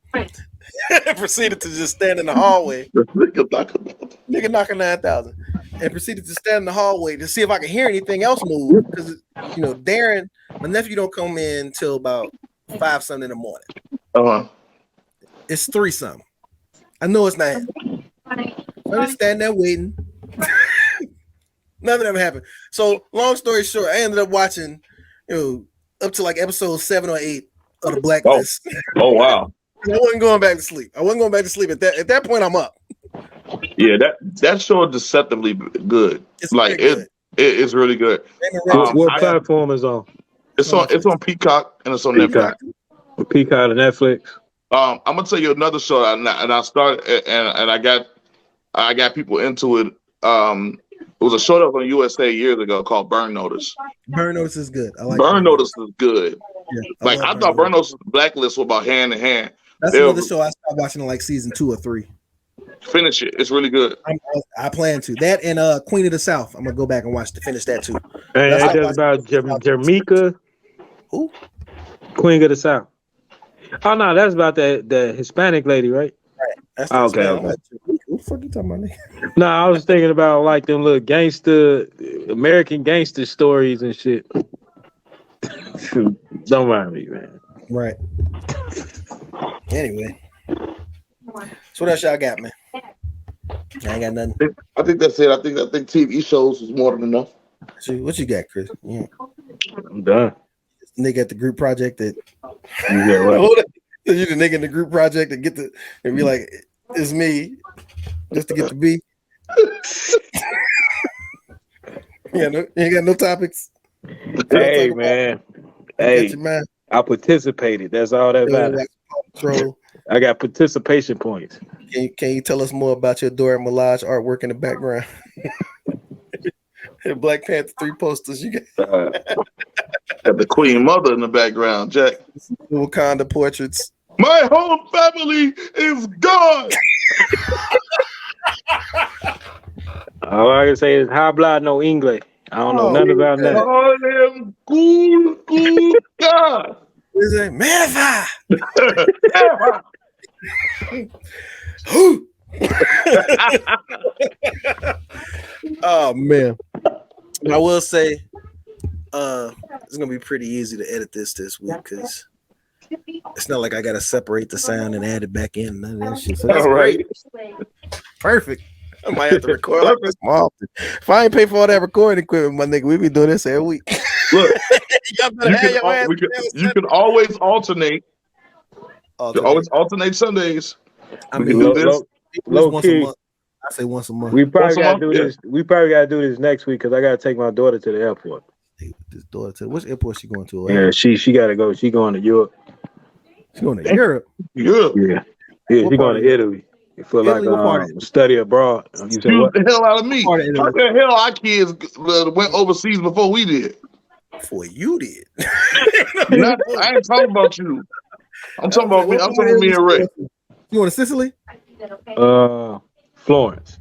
Proceeded to just stand in the hallway. Nigga knocking 9,000. And proceeded to stand in the hallway to see if I could hear anything else move. Because Darren, my nephew, don't come in till about 5 something in the morning. Uh-huh. It's 3 something. I know it's not him. So I just stand there waiting. Nothing ever happened. So long story short, I ended up watching, up to like episode 7 or 8 of the Blacklist. Oh wow. I wasn't going back to sleep. At that point, I'm up. Yeah, that show is deceptively good. It's like good. It's really good. What platform is on? It's on Peacock and it's on Netflix. Peacock and Netflix. I'm gonna tell you another show, and I started and I got people into it. It was a show that was on USA years ago called Burn Notice. Burn Notice is good. I like Burn Notice is good. Yeah, I thought Burn Notice and Blacklist were about hand in hand. That's another show I started watching in like season 2 or 3. Finish it. It's really good. I plan to. That and Queen of the South. I'm gonna go back and finish that too. Hey, that's about Jamaica. Who? Queen of the South. Oh no, that's about the Hispanic lady, right? Right. That's okay. Who the fuck you talking about? Nigga? No, I was thinking about like them little American gangster stories and shit. Don't mind me, man. Right. Anyway. So what else y'all got, man? I ain't got nothing. I think that's it. I think TV shows is more than enough. So what you got, Chris? Yeah. I'm done. Nigga at the group project that what? You the nigga in the group project and and be like, it's me, just to get the B. You ain't got no topics. Hey man. Hey, I participated. That's all that matters. I got participation points. Can you tell us more about your Dora Milaje artwork in the background? Black Panther 3 posters you got. Got the Queen Mother in the background, Jack. Wakanda portraits. My whole family is gone. All I can say is habla no English. I don't know nothing about that. I am cool God. Is it Manifa? Oh man. I will say it's gonna be pretty easy to edit this week because it's not like I gotta separate the sound and add it back in. None of that shit. So that's great. Perfect. I might have to record like this more often. If I ain't pay for all that recording equipment, my nigga, we be doing this every week. Look, you can always alternate. Always alternate Sundays. I mean, low key. I say once a month. We probably gotta do this. We probably gotta do this next week because I gotta take my daughter to the airport. This daughter to which airport she going to? Yeah, she gotta go. She going to Europe. She going to Europe. Yeah. She going to Italy for like study abroad. You the hell out of me. How the hell our kids went overseas before we did? Before you did. I ain't talking about you. I'm talking about me. I'm talking about me and Ray. You going to Sicily? Florence.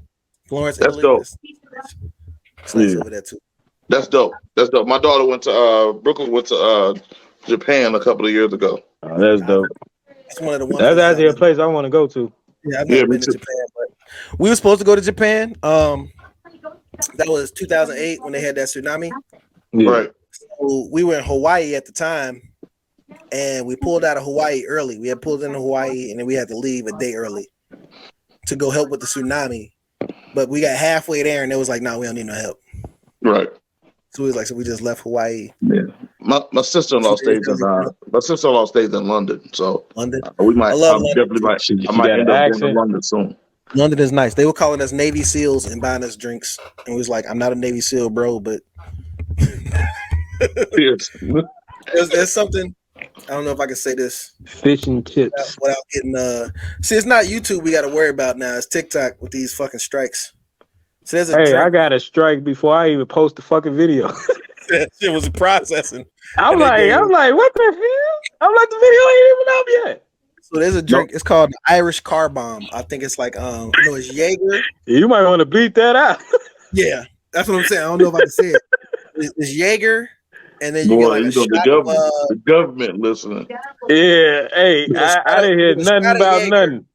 That's Italy. dope. It's nice over there too. That's dope. My daughter went to Brooklyn went to Japan a couple of years ago. Oh, that's dope. That's one of the ones. That's actually a place I want to go to. Yeah, I've never been to Japan, but we were supposed to go to Japan. That was 2008 when they had that tsunami. Yeah. Right. So we were in Hawaii at the time, and we pulled out of Hawaii early. We had pulled into Hawaii, and then we had to leave a day early to go help with the tsunami. But we got halfway there, and it was like, "No, we don't need no help." Right. So we was like, so we just left Hawaii. Yeah. My sister-in-law stays in London, so London. We might. I love London. I might end up going to London soon. London is nice. They were calling us Navy SEALs and buying us drinks, and we was like, "I'm not a Navy SEAL, bro, but." There's something. I don't know if I can say this. Fish and chips. Without getting see, it's not YouTube we got to worry about now. It's TikTok with these fucking strikes. So I got a strike before I even post the fucking video. That shit was processing. I'm like, what the hell? I'm like, the video ain't even up yet. So there's a drink. It's called the Irish Car Bomb. I think it's like it's Jaeger. You might want to beat that out. Yeah, that's what I'm saying. I don't know if I can say it. It's Jaeger, and then you get like the government listening. Yeah, hey, I didn't hear nothing about nothing.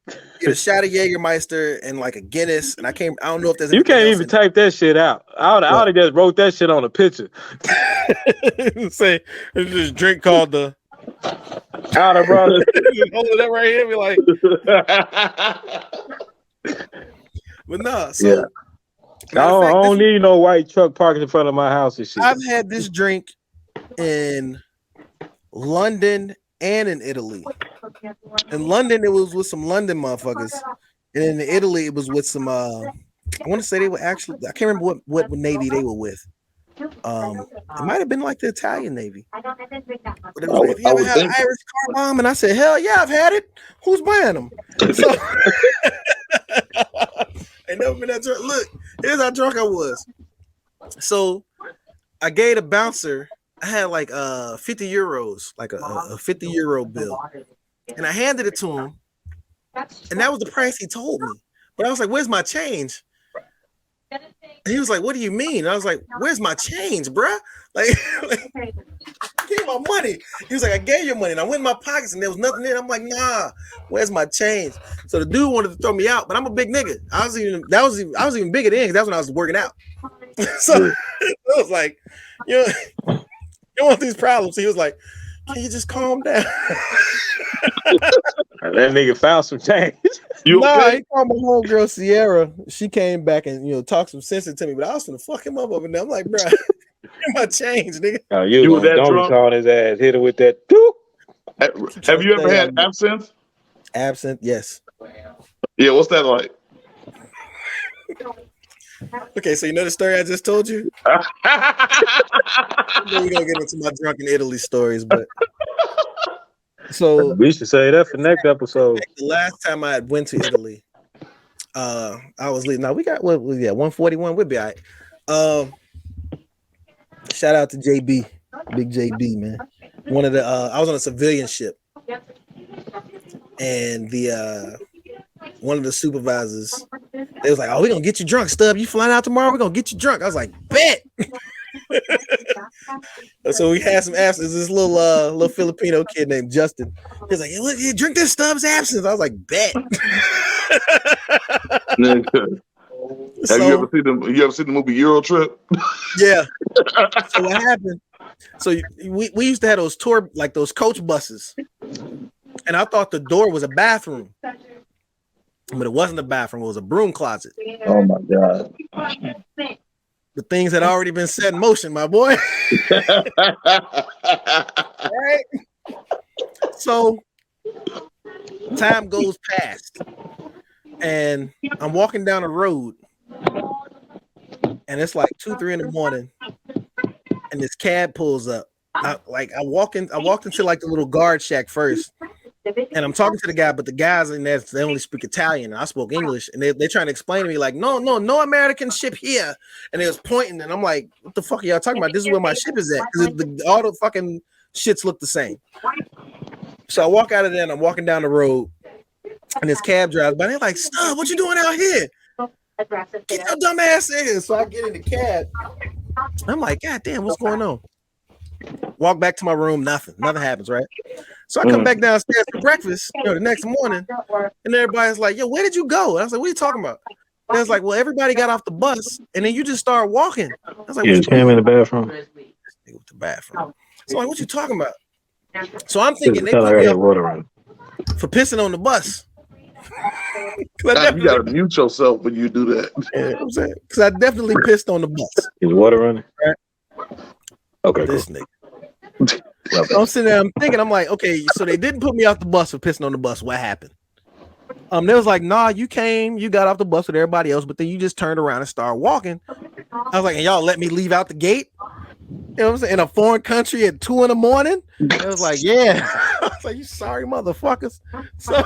Get a shot of Jägermeister and like a Guinness, and I don't know if there's. You can't even type that shit out. I would have just wrote that shit on a picture. Say this drink called the. Out of brother, holding that right here, be like. But no, so. Yeah. I don't need no white truck parking in front of my house and shit. I've had this drink in London and in Italy. In London, it was with some London motherfuckers, and in Italy, it was with some. I want to say they were actually. I can't remember what Navy they were with. It might have been like the Italian Navy. But it was, if you ever had an Irish Car Bomb, and I said, hell yeah, I've had it. Who's buying them? So, I never been that drunk. Look, here's how drunk I was. So I gave the bouncer. I had like 50 euros, like a 50 euro bill, and I handed it to him, and that was the price he told me. But I was like, "Where's my change?" And he was like, "What do you mean?" And I was like, "Where's my change, bruh? Like give my money." He was like, "I gave you money," and I went in my pockets, and there was nothing in it. I'm like, "Nah, where's my change?" So the dude wanted to throw me out, but I'm a big nigga. I was even bigger then, because that's when I was working out. So I was like, you don't want these problems. He was like, "Can you just calm down?" That nigga found some change. He called my homegirl Sierra. She came back and talked some sense into me, but I was gonna fuck him up over there. I'm like, bro, get my change, nigga. Oh, you was that drunk? On his ass, hit her with that. Have you ever had absinthe? Absinthe, yes. Yeah, what's that like? Okay, so you know the story I just told you? We're gonna get into my drunken Italy stories, but so we should say that for next episode. The last time I went to Italy, I was leaving. Now we got 141. We'll be all right. Shout out to JB, big JB, man. One of the I was on a civilian ship, and the one of the supervisors, they was like, "Oh, we're gonna get you drunk, Stub. You flying out tomorrow? We're gonna get you drunk." I was like, "Bet." So we had some absinthe. This little Filipino kid named Justin. He's like, "Hey, look, drink this Stubbs absinthe." I was like, "Bet." Have you ever seen the movie Euro Trip? Yeah. So what happened? So we used to have those tour, like those coach buses, and I thought the door was a bathroom, but it wasn't a bathroom. It was a broom closet. Oh my god. The things had already been set in motion, my boy. Right? So time goes past, and I'm walking down the road, and it's like 2-3 in the morning, and this cab pulls up. I walked into like the little guard shack first, and I'm talking to the guy, but the guys in there, they only speak Italian, and I spoke English, and they're trying to explain to me like, no American ship here, and they was pointing, and I'm like, what the fuck are y'all talking about? This is where my ship is at, because all the fucking shits look the same. So I walk out of there, and I'm walking down the road, and this cab drives by. They're like, "Stop! What you doing out here? Get your dumb ass in here!" So I get in the cab. I'm like, "God damn, what's going on?" Walk back to my room. Nothing happens, right? So I come back downstairs for breakfast, the next morning, and everybody's like, "Yo, where did you go?" And I was like, "What are you talking about?" And I was like, "Well, everybody got off the bus, and then you just started walking." I was like, "You just came in the bathroom." The bathroom. So like, what you talking about? So I'm thinking they put me up for pissing on the bus. You gotta mute yourself when you do that. Yeah, I'm saying, because I definitely pissed on the bus. Is water running? Right? Okay, this nigga. I'm sitting there, I'm thinking, I'm like, okay, so they didn't put me off the bus for pissing on the bus. What happened? They was like, "Nah, you got off the bus with everybody else, but then you just turned around and started walking." I was like, "And y'all let me leave out the gate?" You know what I'm saying? In a foreign country at 2 a.m. It was like, "Yeah." I was like, "You sorry motherfuckers." So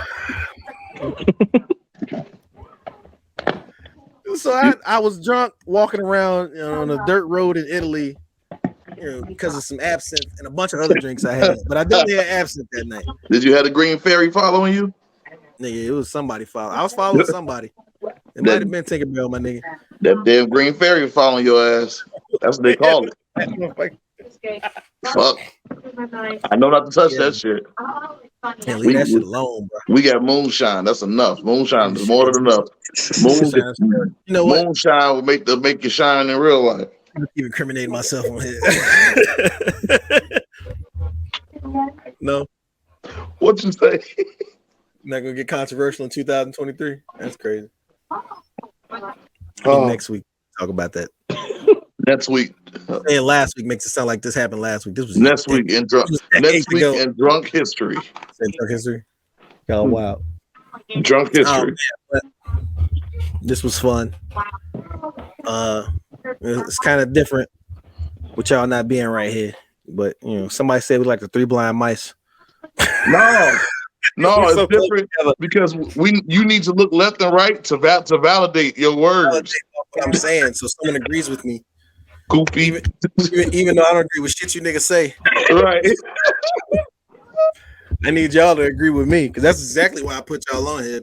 I was drunk walking around on a dirt road in Italy, because of some absinthe and a bunch of other drinks I had. But I definitely had absinthe that night. Did you have the green fairy following you? Nigga, it was somebody following. I was following somebody. It might have been Tinkerbell, my nigga. That damn green fairy following your ass. That's what they call it. Fuck. I know not to touch that shit. Can't leave that shit alone, bro. We got moonshine. That's enough. Moonshine is more than enough. Moonshine will make you shine in real life. I'm even incriminating myself on here. No. What you say? Not gonna get controversial in 2023. That's crazy. Next week, talk about that. Next week. Saying last week makes it sound like this happened last week. This was next week in drunk. Next week in drunk history. Drunk history. Oh wow. Drunk history. This was fun. It's kind of different with y'all not being right here, but somebody said we like the 3 blind mice. No, it's different because you need to look left and right to validate your words. Validate what I'm saying, so someone agrees with me. goofy. Even though I don't agree with shit you niggas say. Right. I need y'all to agree with me because that's exactly why I put y'all on here.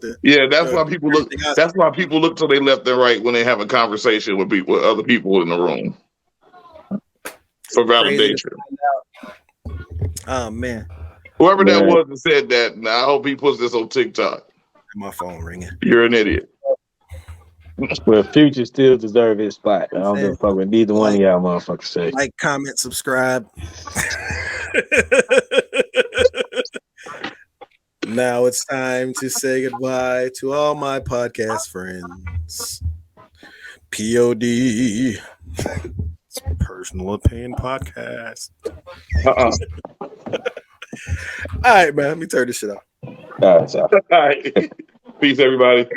That's why people look. That's why people look to their left and right when they have a conversation with people, with other people in the room, for validation. Oh man, whoever that was that said that, I hope he puts this on TikTok. My phone ringing. You're an idiot. Well, Future still deserve his spot. I don't give a fuck what neither one of y'all motherfuckers say. Like, comment, subscribe. Now it's time to say goodbye to all my podcast friends. POD. Personal Opinion Podcast. All right, man. Let me turn this shit off. All right. Peace, everybody.